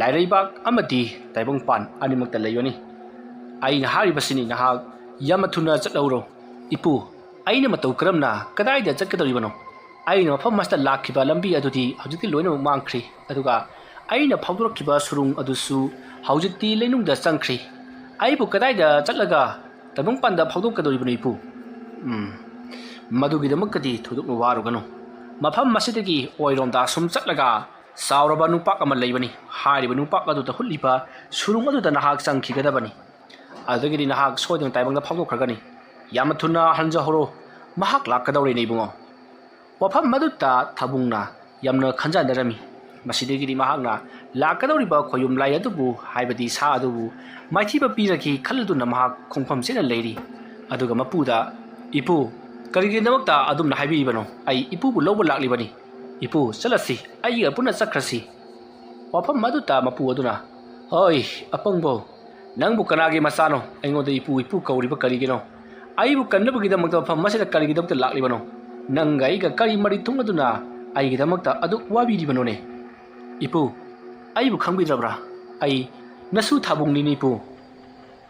ꯂꯥꯏꯔꯩꯕꯥꯛ ꯑꯃꯗꯤ ꯇꯥꯏꯕꯪꯄꯥꯟ ꯑꯅꯤꯃꯛꯇ ꯂꯩꯕꯅꯤ ꯑꯩꯅ ꯍꯥꯏꯔꯤꯕꯁꯤꯅꯤ ꯅꯍꯥꯛ ꯌꯥꯝꯅ ꯊꯨꯅ ꯆꯠꯍꯧꯔꯣ ꯏꯄꯨ ꯑꯩꯅ ꯃꯇꯧ ꯀꯔꯝꯅ ꯀꯗꯥꯏꯗ ꯆꯠꯀꯗꯧꯔꯤꯕꯅꯣ ꯑꯩꯅ ꯃꯐꯝ ꯑꯁꯤꯗ ꯂꯥꯛꯈꯤꯕ ꯂꯝꯕꯤ ꯑꯗꯨꯗꯤ ꯍꯧꯖꯤꯛꯇꯤ ꯂꯣꯏꯅꯃꯛ ꯃꯥꯡꯈ꯭ꯔꯤ ꯑꯗꯨꯒ ꯑꯩꯅ ꯐꯥꯎꯗꯣꯔꯛꯈꯤꯕ ꯁꯨꯔꯨꯡ ꯑꯗꯨꯁꯨ ꯍꯧꯖꯤꯛꯇꯤ ꯂꯩꯅꯨꯡꯗ ꯆꯪꯈ꯭ꯔꯤ ꯑꯩꯕꯨ ꯀꯗꯥꯏꯗ ꯆꯠꯂꯒ ꯇꯥꯏꯕꯪꯄꯥꯟꯗ ꯐꯥꯎꯗꯣꯛꯀꯗꯧꯔꯤꯕꯅꯣ ꯏꯄꯨ ꯃꯗꯨꯒꯤꯗꯃꯛꯇꯗꯤ ꯊꯣꯏꯗꯣꯛꯅ ꯋꯥꯔꯨꯒꯅꯨ ꯃꯐꯝ ꯑꯁꯤꯗꯒꯤ ꯑꯣꯏꯔꯣꯝꯗ ꯁꯨꯝ ꯆꯠꯂꯒ ꯆꯥꯎꯔꯕ ꯅꯨꯡꯄꯥꯛ ꯑꯃ ꯂꯩꯕꯅꯤ ꯍꯥꯏꯔꯤꯕ ꯅꯨꯡꯄꯥꯛ ꯑꯗꯨꯗ ꯍꯨꯠꯂꯤꯕ ꯁꯨꯔꯨꯡ ꯑꯗꯨꯗ ꯅꯍꯥꯛ ꯆꯪꯈꯤꯒꯗꯕꯅꯤ ꯑꯗꯨꯗꯒꯤꯗꯤ ꯅꯍꯥꯛ ꯁꯣꯏꯗꯅ ꯇꯥꯏꯕꯪꯗ ꯐꯥꯎꯗꯣꯛꯈ꯭ꯔꯒꯅꯤ ꯌꯥꯝꯅ ꯊꯨꯅ ꯍꯟꯖꯍꯧꯔꯣ ꯃꯍꯥꯛ ꯂꯥꯛꯀꯗꯧꯔꯦꯅꯦ ꯏꯕꯨꯡꯉꯣ ꯋꯥꯐꯝ ꯑꯗꯨꯗ ꯊꯥꯕꯨꯡꯅ ꯌꯥꯝꯅ ꯈꯟꯖꯅꯔꯝꯃꯤ ꯃꯁꯤꯗꯒꯤꯗꯤ ꯃꯍꯥꯛꯅ ꯂꯥꯛꯀꯗꯧꯔꯤꯕ ꯈꯣꯏꯌꯨꯝ ꯂꯥꯏ ꯑꯗꯨꯕꯨ ꯍꯥꯏꯕꯗꯤ ꯁꯥ ꯑꯗꯨꯕు ꯃꯥꯏꯊꯤꯕ ꯄꯤꯔꯈꯤ ꯈꯜꯂꯗꯨꯅ ꯃꯍꯥꯛ ꯈꯣꯡꯐꯝ ꯆꯦꯠꯅ ꯂꯩꯔꯤ ꯑꯗꯨꯒ ꯃꯄꯨꯗ ꯏꯄꯨ ꯀꯔꯤꯒꯤꯗꯃꯛꯇ ꯑꯗꯨꯝꯅ ꯍꯥꯏꯕꯤꯔꯤꯕꯅꯣ ꯑꯩ ꯏꯄꯨꯕꯨ ꯂꯧꯕ ꯂꯥꯛꯂꯤꯕꯅꯤ ꯏꯄꯨ ꯆꯠꯂꯁꯤ ꯑꯩꯒ ꯄꯨꯟꯅ ꯆꯠꯈ꯭ꯔꯁꯤ ꯋꯥꯐꯝ ꯑꯗꯨꯗ ꯃꯄꯨ ꯑꯗꯨꯅ ꯍꯣꯏ ꯑꯄꯪꯕꯣ ꯅꯪꯕꯨ ꯀꯅꯥꯒꯤ ꯃꯆꯥꯅꯣ ꯑꯩꯉꯣꯟꯗ ꯏꯄꯨ ꯏꯄꯨ ꯀꯧꯔꯤꯕ ꯀꯔꯤꯒꯤꯅꯣ ꯑꯩꯕꯨ ꯀꯟꯅꯕꯒꯤꯗꯃꯛꯇ ꯃꯐꯝ ꯑꯁꯤꯗ ꯀꯔꯤꯒꯤꯗꯃꯛꯇ ꯂꯥꯛꯂꯤꯕꯅꯣ ꯅꯪꯒ ꯑꯩꯒ ꯀꯔꯤ ꯃꯔꯤ ꯊꯨꯡꯅꯗꯨꯅ ꯑꯩꯒꯤꯗꯃꯛꯇ ꯑꯗꯨꯛ ꯋꯥꯕꯤꯔꯤꯕꯅꯣꯅꯦ ꯏꯄꯨ ꯑꯩꯕꯨ ꯈꯪꯕꯤꯗ꯭ꯔꯕ꯭ꯔꯥ ꯑꯩ ꯅꯁꯨ ꯊꯥꯕꯨꯡꯅꯤꯅꯤ ꯏꯄꯨ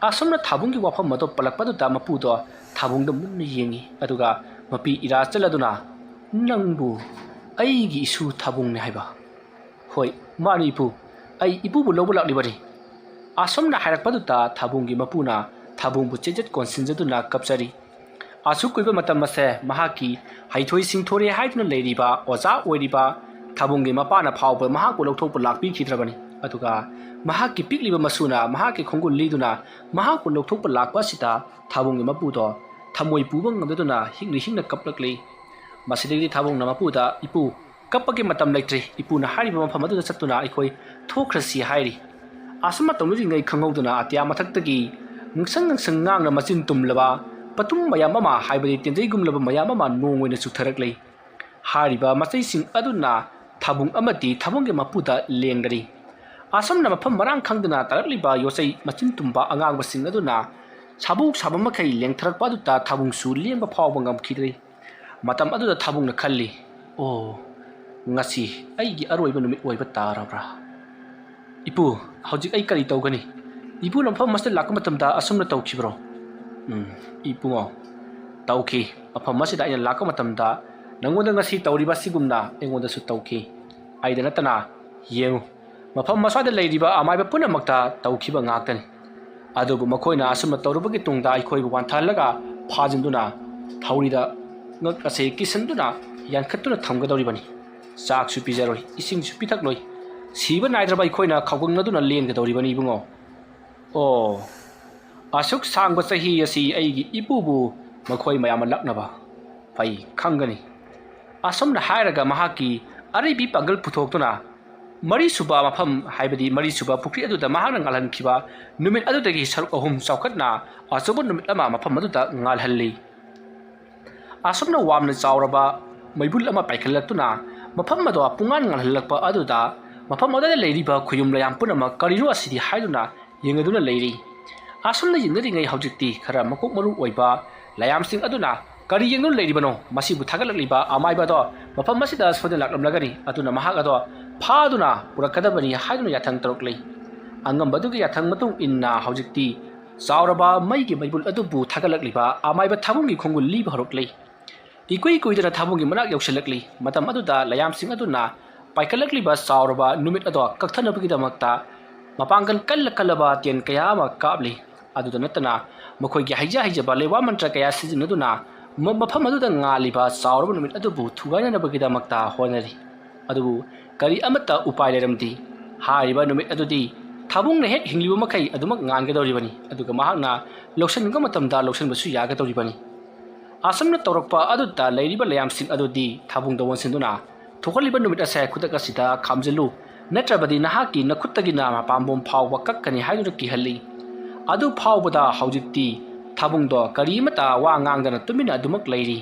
ꯑꯁꯨꯝꯅ ꯊꯥꯕꯨꯡꯒꯤ ꯋꯥꯐꯝ ꯑꯗꯨ ꯄꯜꯂꯛꯄꯗꯨꯗ ꯃꯄꯨꯗꯣ ꯊꯥꯕꯨꯡꯗ ꯃꯨꯟꯅ ꯌꯦꯡꯉꯤ ꯑꯗꯨꯒ ꯃꯄꯤ ꯏꯔꯥ ꯆꯠꯂꯗꯨꯅ ꯅꯪꯕꯨ ꯑꯩꯒꯤ ꯏꯁꯨ ꯊꯥꯕꯨꯡꯅꯤ ꯍꯥꯏꯕ ꯍꯣꯏ ꯃꯥꯅꯤ ꯏꯄꯨ ꯑꯩ ꯏꯄꯨꯕꯨ ꯂꯧꯕ ꯂꯥꯛꯂꯤꯕꯅꯤ ꯑꯁꯨꯝꯅ ꯍꯥꯏꯔꯛꯄꯗꯨꯗ ꯊꯥꯕꯨꯡꯒꯤ ꯃꯄꯨꯅ ꯊꯥꯕꯨꯡꯕꯨ ꯆꯦꯖꯠ ꯀꯣꯟꯁꯤꯟꯖꯗꯨꯅ ꯀꯞꯆꯔꯤ asuk kuiba matam ase mahaki haithoi singthore haiduna leiriba oza oiriba thabunggi mapana phawba mahak lokthokpa lakpi khidrabani aduga mahaki pikliba masuna mahaki khongul liduna mahak lokthokpa lakpa sita thabunggi mapudo thamoi puba ngamduna hingna kaplakli masidegi thabung namapuda ipu kapagi matam leitri ipu na hariba mafam adu satuna aikoi thokrasi hairi asama tawri ngai khanghauduna atya mathaktagi ngsang ngang na machin tumlaba patum mayam ama haibadi tenjei gumlaba mayam ama nongwena sutharakli hariba machai sing aduna thabung amati thabungge mapuda lengdari asam na mafam marang khangduna tarakliba yosai machin tumba angang basing aduna sabuk sabamakai lengtharakpa aduta thabung su lengba phawba ngamkhidri matam aduda thabung na khalli o ngasi aigi aroiba numit oiba tarabra ipu hojik ai kari tawgani ipu lampham master lakma tamda asumna tawkhibro ipu ngo tawki afam masida ina lakma tamda nangoda ngasi tawriba sigumna engoda su tawki aida natana yengu mafam masada leiriba amaiba puna makta tawkhiba ngaktani adubu makoina asumna tawrubagi tungda aikhoibu wanthallaga phajinduna thaurida ngak ase kisanduna yankhatuna thamgadoribani chaksu pijaroi isingsu pithakloi siba naidraba ikhoina khawgungnaduna lenggadoribani ibungo o asuk sangba sahi asi aigi ipubu makhoi mayam laknaba pai khangani asomna hairaga mahaki aribi pagal puthoktuna mari suba mafam haibadi mari suba pukri aduda mahana ngalhan khiba numit adudagi saruk ahum saukhatna asobo numit ama mafam aduda ngalhalli asomna wamna chawraba maibul ama paikhallaktuna mafam ado pungan ngalhalakpa aduda mafam adada leiriba khuyum layam punama kariro asidi haiduna yengaduna leiri asomna yingari ngai hawjikti khara makok maru oiba layam sing aduna kari yengnu leiribano masibu thagalakliba amaiba do mafam masida soda laklamlagani aduna mahak ado phaduna purakadabani haiduna yathang tarokli angambadugi yathang matung inna hawjikti chawraba maigi maibul adubu thagalakliba amaiba thabungi khongul liba horokli ikui kuidana thabungi manak yausalakli matam aduda layam sing aduna paikalakliba chawraba numit ado kakthanabugi damakta mapangan kallaba tian kayama kabli aduda natana makhoi gi haija lewa mantra kaya sijinaduna mafam aduda ngaliba chawraba numit adubu thugaina nabagi damakta honari adubu kari amata upai leramdi hariba numit adudi thabung na hek hingliba makai adumak ngangadoribani aduga mahakna loksan ga matamda loksan basu yagadoribani asamna tawrakpa aduda leiriba layam sing adudi thabung dawon sinduna thokaliba numit asa khutaka sida khamjalu natrabadi nahaki nakhutagi na mapambom phawba kakkani haiduna kihalli adu phawbada haujikti thabung do karimata wa ngangdana tumina adumak leiri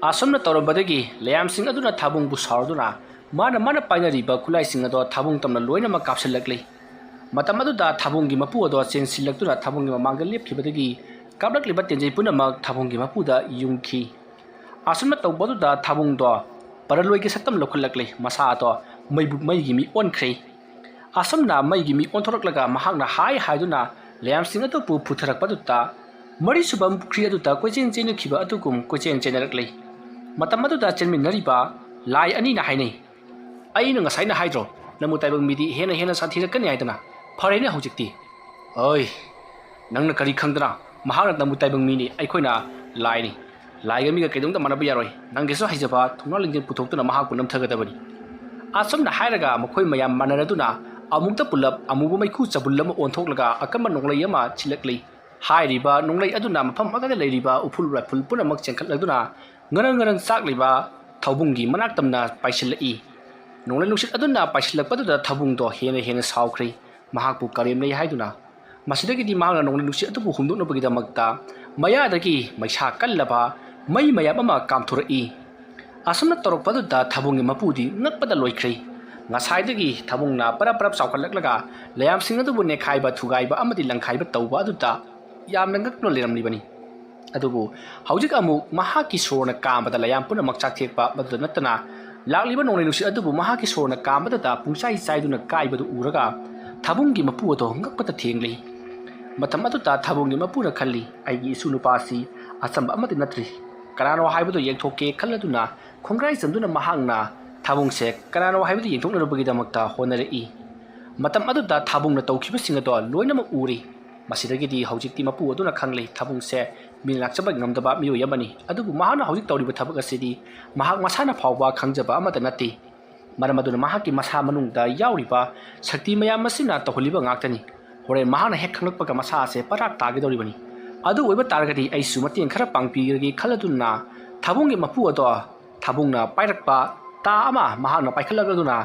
asomna tawrabadagi layam sing aduna thabung bu sarduna mana painariba khulai sing ado thabung tamna loina ma kapsalakli matam aduda thabungi mapu ado chen silaktuna thabungi mamanga lepkhibadagi kablakliba tenjei punamak thabungi mapuda yungki asomna tawbaduda thabung do paraloi ki satam lokhallakli masa ado maigi mi onkhre asomna maigi mi onthoraklaga mahakna haiduna layam sing ado pu putharakpaduta mari subam pukri aduta kochen chen khiba atugum kochen chenarakli matam aduda chenminariba lai ani na hainei aina ngasai na haidro namu taibang midi hena sathirakani haidana farene hojikti oi nangna kari khangdana mahakna namu taibang mini aikhoina lai ni lai ga mi ga kedong da manaba yaroi nanggeso haijaba thongna lingjin puthokuna mahakku namthagadabani asomna hairaga makhoi mayam manaraduna amukta pulap amubu maikhu chabullama onthoklaga akama nonglai ama chilakli hairiba nonglai aduna mafam agada leiriba uful rifle punamak chenkhatladuna ngarang chakliba thabungi manak tamna paisilai nonglai luksit aduna paisilakpaduda thabungdo hena saukhri mahakpu karem nei haiduna masidagi di mangna nonglai luksit atubu humduknabagi makta mayadagi maisa kallaba mai mayam ama kamthurai asomna torokpaduda thabungi mapudi ngakpada loikhri ngasaidagi thabungna parap saukhallaklaga layam sing adubu nekhaiba thugaiba amadi langkhaiba tawba aduta yamna ngakno leramnibani adubu haujik amu mahaki sorna kambada layam puna makchak thekpa madu natana lakliba nonglai nusi adubu mahaki sorna kambada da pungsai saiduna kaibadu uraga thabungi mapu ado ngakpata thengli matam aduta thabungi mapuna khalli aigi sunupasi asamba amadi natri karano haibadu yengthoke khalladuna khongrai jamduna mahangna thabungse karano haibadu yengthoknarubagi damakta honarei matam aduda thabungna tawkhiba singado loinama uri masidagidi haujikti mapu aduna khanglei thabungse ꯃꯤ ꯂꯥꯛꯆꯕ ꯉꯝꯗꯕ ꯃꯤꯑꯣꯏ ꯑꯃꯅꯤ ꯑꯗꯨꯕꯨ ꯃꯍꯥꯛꯅ ꯍꯧꯖꯤꯛ ꯇꯧꯔꯤꯕ ꯊꯕꯛ ꯑꯁꯤꯗꯤ ꯃꯍꯥꯛ ꯃꯁꯥꯅ ꯐꯥꯎꯕ ꯈꯪꯖꯕ ꯑꯃꯠꯇ ꯅꯠꯇꯦ ꯃꯔꯝ ꯑꯗꯨꯅ ꯃꯍꯥꯛꯀꯤ ꯃꯁꯥ ꯃꯅꯨꯡꯗ ꯌꯥꯎꯔꯤꯕ ꯁꯛꯇꯤ ꯃꯌꯥꯝ ꯑꯁꯤꯅ ꯇꯧꯍꯜꯂꯤꯕ ꯉꯥꯛꯇꯅꯤ ꯍꯣꯔꯦꯟ ꯃꯍꯥꯛꯅ ꯍꯦꯛ ꯈꯪꯂꯛꯄꯒ ꯃꯁꯥ ꯑꯁꯦ ꯄꯔꯥꯛ ꯇꯥꯒꯗꯧꯔꯤꯕꯅꯤ ꯑꯗꯨ ꯑꯣꯏꯕ ꯇꯥꯔꯒꯗꯤ ꯑꯩꯁꯨ ꯃꯇꯦꯡ ꯈꯔ ꯄꯥꯡꯕꯤꯔꯒꯦ ꯈꯜꯂꯗꯨꯅ ꯊꯥꯕꯨꯡꯒꯤ ꯃꯄꯨ ꯑꯗꯣ ꯊꯥꯕꯨꯡꯅ ꯄꯥꯏꯔꯛꯄ ꯇꯥ ꯑꯃ ꯃꯍꯥꯛꯅ ꯄꯥꯏꯈꯠꯂꯛꯂꯗꯨꯅ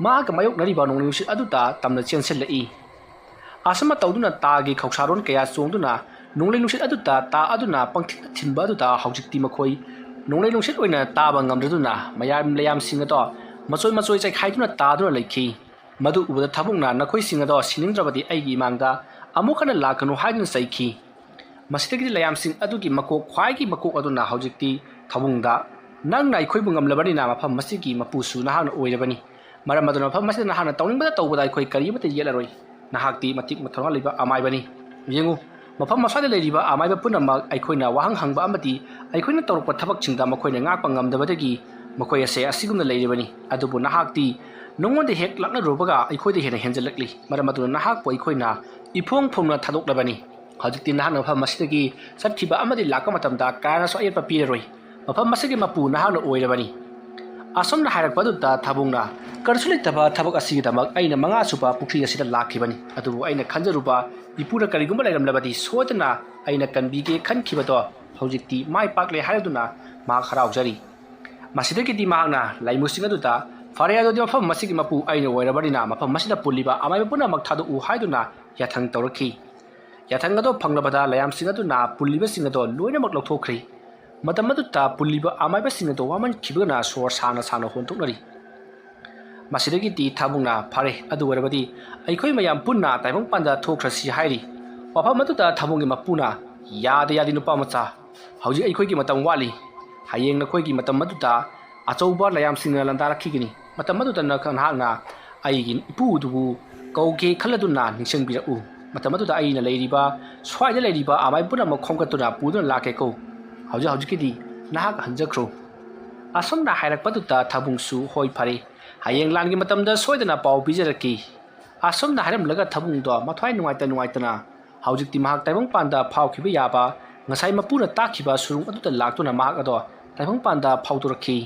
ꯃꯍꯥꯛꯀ ꯃꯥꯌꯣꯛꯅꯔꯤꯕ ꯅꯣꯡꯂꯩ ꯅꯨꯡꯁꯤꯠ ꯑꯗꯨꯗ ꯇꯝꯅ ꯆꯦꯟꯁꯤꯜꯂꯛꯏ ꯑꯁꯨꯝꯅ ꯇꯧꯗꯨꯅ ꯇꯥꯒꯤ ꯈꯧꯁꯥꯔꯣꯟ ꯀꯌꯥ ꯆꯣꯡꯗꯨꯅ ꯅꯣꯡꯂꯩ ꯅꯨꯡꯁꯤꯠ ꯑꯗꯨꯗ ꯇꯥ ꯑꯗꯨꯅ ꯄꯪꯊꯤꯟꯗ ꯊꯤꯟꯕ ꯑꯗꯨꯗ ꯍꯧꯖꯤꯛꯇꯤ ꯃꯈꯣꯏ ꯅꯣꯡꯂꯩ ꯅꯨꯡꯁꯤꯠ ꯑꯣꯏꯅ ꯇꯥꯕ ꯉꯝꯗ꯭ꯔꯗꯨꯅ ꯃꯌꯥꯝꯁꯤꯡ ꯑꯗꯣ ꯃꯆꯣꯏ ꯃꯆꯣꯏ ꯆꯩꯈꯥꯏꯗꯨꯅ ꯇꯥꯗꯨꯅ ꯂꯩꯈꯤ ꯃꯗꯨ ꯎꯕꯗ ꯊꯥꯕꯨꯡꯅ ꯅꯈꯣꯏꯁꯤꯡ ꯑꯗꯣ ꯁꯤꯅꯤꯡꯗ꯭ꯔꯕꯗꯤ ꯑꯩꯒꯤ ꯏꯃꯥꯡꯗ ꯑꯃꯨꯛ ꯍꯟꯅ ꯂꯥꯛꯀꯅꯨ ꯍꯥꯏꯗꯨꯅ ꯆꯩꯈꯤ ꯃꯁꯤꯗꯒꯤꯗꯤ ꯂꯌꯥꯝꯁꯤꯡ ꯑꯗꯨꯒꯤ ꯈ꯭ꯋꯥꯏꯒꯤ ꯃꯀꯣꯛ ꯑꯗꯨꯅ ꯍꯧꯖꯤꯛꯇꯤ ꯊꯥꯕꯨꯡꯗ ꯅꯪꯅ ꯑꯩꯈꯣꯏꯕꯨ ꯉꯝꯂꯕꯅꯤꯅ ꯃꯐꯝ ꯑꯁꯤꯒꯤ ꯃꯄꯨꯁꯨ ꯅꯍꯥꯛꯅ ꯑꯣꯏꯔꯕꯅꯤ ꯃꯔꯝ ꯑꯗꯨꯅ ꯃꯐꯝ ꯑꯁꯤꯗ ꯅꯍꯥꯛꯅ ꯇꯧꯅꯤꯡꯕꯗ ꯇꯧꯕꯗ ꯑꯩꯈꯣꯏ ꯀꯔꯤꯃꯠꯇ ꯌꯦꯠꯂꯔꯣꯏ ꯅꯍꯥꯛꯇꯤ ꯃꯇꯤꯛ ꯃꯊꯧꯅꯥ ꯂꯩꯕ ꯑꯃꯥꯏꯕꯅꯤ ꯌꯦꯡꯉꯨ ꯃꯐꯝ ꯑꯁ꯭ꯋꯥꯏꯗ ꯂꯩꯔꯤꯕ ꯑꯃꯥꯏꯕ ꯄꯨꯝꯅꯃꯛ ꯑꯩꯈꯣꯏꯅ ꯋꯥꯍꯪ ꯍꯪꯕ ꯑꯃꯗꯤ ꯑꯩꯈꯣꯏꯅ ꯇꯧꯔꯛꯄ ꯊꯕꯛꯁꯤꯡꯗ ꯃꯈꯣꯏꯅ ꯉꯥꯛꯄ ꯉꯝꯗꯕꯗꯒꯤ ꯃꯈꯣꯏ ꯑꯁꯦ ꯑꯁꯤꯒꯨꯝꯅ ꯂꯩꯔꯤꯕꯅꯤ ꯑꯗꯨꯕꯨ ꯅꯍꯥꯛꯇꯤ ꯅꯉꯣꯟꯗ ꯍꯦꯛ ꯂꯥꯛꯅꯔꯨꯕꯒ ꯑꯩꯈꯣꯏꯗ ꯍꯦꯟꯅ ꯍꯦꯟꯖꯜꯂꯛꯂꯤ ꯃꯔꯝ ꯑꯗꯨꯅ ꯅꯍꯥꯛꯄꯨ ꯑꯩꯈꯣꯏꯅ ꯏꯐꯣꯡ ꯐꯣꯡꯅ ꯊꯥꯗꯣꯛꯂꯕꯅꯤ ꯍꯧꯖꯤꯛꯇꯤ ꯅꯍꯥꯛꯅ ꯃꯐꯝ ꯑꯁꯤꯗꯒꯤ ꯆꯠꯈꯤꯕ ꯑꯃꯗꯤ ꯂꯥꯛꯄ ꯃꯇꯝꯗ ꯀꯌꯥꯅꯁꯨ ꯑꯌꯦꯠꯄ ꯄꯤꯔꯔꯣই ꯃꯐꯝ ꯑꯁꯤꯒꯤ ꯃꯄꯨ ꯅꯍꯥꯛꯅ ꯑꯣꯏꯔꯕꯅꯤ ꯑꯁꯣꯝꯅ ꯍꯥꯏꯔꯛꯄ ꯑꯗꯨꯗ ꯊꯥꯕꯨꯡꯅ ꯀꯔꯤꯁꯨ ꯂꯩꯇꯕ ꯊꯕꯛ ꯑꯁꯤꯒꯤꯗꯃꯛ ꯑꯩꯅ 5 ꯁꯨꯕ ꯄꯨꯈ꯭ꯔꯤ ꯑꯁꯤꯗ ꯂꯥꯛꯈꯤꯕꯅꯤ ꯑꯗꯨꯕꯨ ꯑꯩꯅ ꯈꯟꯖꯔꯨꯕ ꯏꯄꯨꯅ ꯀꯔꯤꯒꯨꯝꯕ ꯂꯩꯔꯝꯂꯕꯗꯤ ꯁꯣꯏꯗꯅ ꯑꯩꯅ ꯀꯟꯕꯤꯒꯦ ꯈꯟꯈꯤꯕꯗꯣ ꯍꯧꯖꯤꯛꯇꯤ ꯃꯥꯏ ꯄꯥꯛꯂꯦ ꯍꯥꯏꯗꯨꯅ ꯃꯍꯥꯛ ꯍꯔꯥꯎꯖꯔꯤ ꯃꯁꯤꯗꯒꯤꯗꯤ ꯃꯍꯥꯛꯅ ꯂꯥꯏꯃꯨꯁꯤꯡ ꯑꯗꯨꯗ ꯐꯔꯦ ꯑꯗꯨꯗꯤ ꯃꯐꯝ ꯑꯁꯤꯒꯤ ꯃꯄꯨ ꯑꯩꯅ ꯑꯣꯏꯔꯕꯅꯤꯅ ꯃꯐꯝ ꯑꯁꯤꯗ ꯄꯨꯜꯂꯤꯕ ꯑꯃꯥꯏꯕ ꯄꯨꯝꯅꯃꯛ ꯊꯥꯗꯣꯛꯎ ꯍꯥꯏꯗꯨꯅ ꯌꯥꯊꯪ ꯇꯧꯔꯛꯈꯤ ꯌꯥꯊꯪ ꯑꯗꯣ ꯐꯪꯂꯕꯗ ꯂꯌꯥꯝꯁꯤꯡ ꯑꯗꯨꯅ ꯄꯨꯜꯂꯤꯕꯁꯤꯡ ꯑꯗꯣ ꯂꯣꯏꯅꯃꯛ ꯂꯧꯊꯣꯛꯈ꯭ꯔꯤ ꯃꯇꯝ ꯑꯗꯨꯗ ꯄꯨꯜꯂꯤꯕ ꯑꯃꯥꯏꯕꯁꯤꯡ ꯑꯗꯣ ꯋꯥꯃꯟꯈꯤꯕꯅ ꯁꯣꯔ ꯁꯥꯡꯅ ꯁꯥꯡꯅ ꯍꯣꯟꯊꯣꯛꯅꯔꯤ ꯃꯁꯤꯗꯒꯤꯗꯤ ꯊꯥꯕꯨꯡꯅ ꯐꯔꯦ ꯑꯗꯨ ꯑꯣꯏꯔꯕꯗꯤ ꯑꯩꯈꯣꯏ ꯃꯌꯥꯝ ꯄꯨꯟꯅ ꯇꯥꯏꯕꯪꯄꯥꯟꯗ ꯊꯣꯛꯈ꯭ꯔꯁꯤ ꯍꯥꯏꯔꯤ ꯋꯥꯐꯝ ꯑꯗꯨꯗ ꯊꯥꯕꯨꯡꯒꯤ ꯃꯄꯨꯅ ꯌꯥꯗꯦ ꯅꯨꯄꯥ ꯃꯆꯥ ꯍꯧꯖꯤꯛ ꯑꯩꯈꯣꯏꯒꯤ ꯃꯇꯝ ꯋꯥꯠꯂꯤ ꯍꯌꯦꯡ ꯅꯈꯣꯏꯒꯤ ꯃꯇꯝ ꯑꯗꯨꯗ ꯑꯆꯧꯕ ꯂꯌꯥꯝꯁꯤꯡꯅ ꯂꯥꯟꯗꯥꯔꯛꯈꯤꯒꯅꯤ ꯃꯇꯝ ꯑꯗꯨꯗ ꯅꯍꯥꯛꯅ ꯑꯩꯒꯤ ꯏꯄꯨꯗꯨꯕꯨ ꯀꯧꯒꯦ ꯈꯜꯂꯗꯨꯅ ꯅꯤꯡꯁꯤꯡꯕꯤꯔꯛꯎ ꯃꯇꯝ ꯑꯗꯨꯗ ꯑꯩꯅ ꯂꯩꯔꯤꯕ ꯁ꯭ꯋꯥꯏꯗ ꯂꯩꯔꯤꯕ ꯑꯃꯥꯏ ꯄꯨꯝꯅꯃꯛ ꯈꯣꯝꯒꯠꯇꯨꯅ ꯄꯨꯗꯨꯅ ꯂꯥꯛꯀꯦꯀꯣ ꯍꯧꯖꯤꯛꯀꯤꯗꯤ ꯅꯍꯥꯛ ꯍꯟꯖꯈ꯭ꯔꯣ ꯑꯁꯣꯝꯅ ꯍꯥꯏꯔꯛꯄꯗꯨꯗ ꯊꯥꯕꯨꯡꯁꯨ ꯍꯣꯏ ꯐꯔꯦ ꯍꯌꯦꯡ ꯂꯥꯟꯒꯤ ꯃꯇꯝꯗ ꯁꯣꯏꯗꯅ ꯄꯥꯎ ꯄꯤꯖꯔꯛꯈꯤ ꯑꯁꯣꯝꯅ ꯍꯥꯏꯔꯝꯂꯒ ꯊꯥꯕꯨꯡꯗꯣ ꯃꯊ꯭ꯋꯥꯏ ꯅꯨꯡꯉꯥꯏꯇꯅ ꯍꯧꯖꯤꯛꯇꯤ ꯃꯍꯥꯛ ꯇꯥꯏꯕꯪꯄꯥꯟꯗ ꯐꯥꯎꯈꯤꯕ ꯌꯥꯕ ꯉꯁꯥꯏ ꯃꯄꯨꯅ ꯇꯥꯛꯈꯤꯕ ꯁꯨꯔꯨꯡ ꯑꯗꯨꯗ ꯂꯥꯛꯇꯨꯅ ꯃꯍꯥꯛ ꯑꯗꯣ ꯇꯥꯏꯕꯪꯄꯥꯟꯗ ꯐꯥꯎꯗꯣꯔꯛꯈꯤ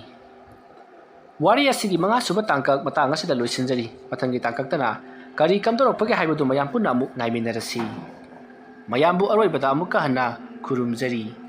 ꯋꯥꯔꯤ ꯑꯁꯤꯒꯤ 5 ꯁꯨꯕ ꯇꯥꯡꯀꯛ ꯃꯇꯥꯡ ꯑꯁꯤꯗ ꯂꯣꯏꯁꯤꯟꯖꯔꯤ ꯃꯊꯪꯒꯤ ꯇꯥꯡꯀꯛꯇꯅ ꯀꯔꯤ ꯀꯝꯗꯧꯔꯛꯄꯒꯦ ꯍꯥꯏꯕꯗꯨ ꯃꯌꯥꯝ ꯄꯨꯟꯅ ꯑꯃꯨꯛ ꯉꯥꯏꯃꯤꯟꯅꯔꯁꯤ ꯃꯌꯥꯝꯕꯨ ꯑꯔꯣꯏꯕꯗ ꯑꯃꯨꯛꯀ ꯍꯟꯅ ꯈꯨꯔꯨꯝꯖꯔꯤ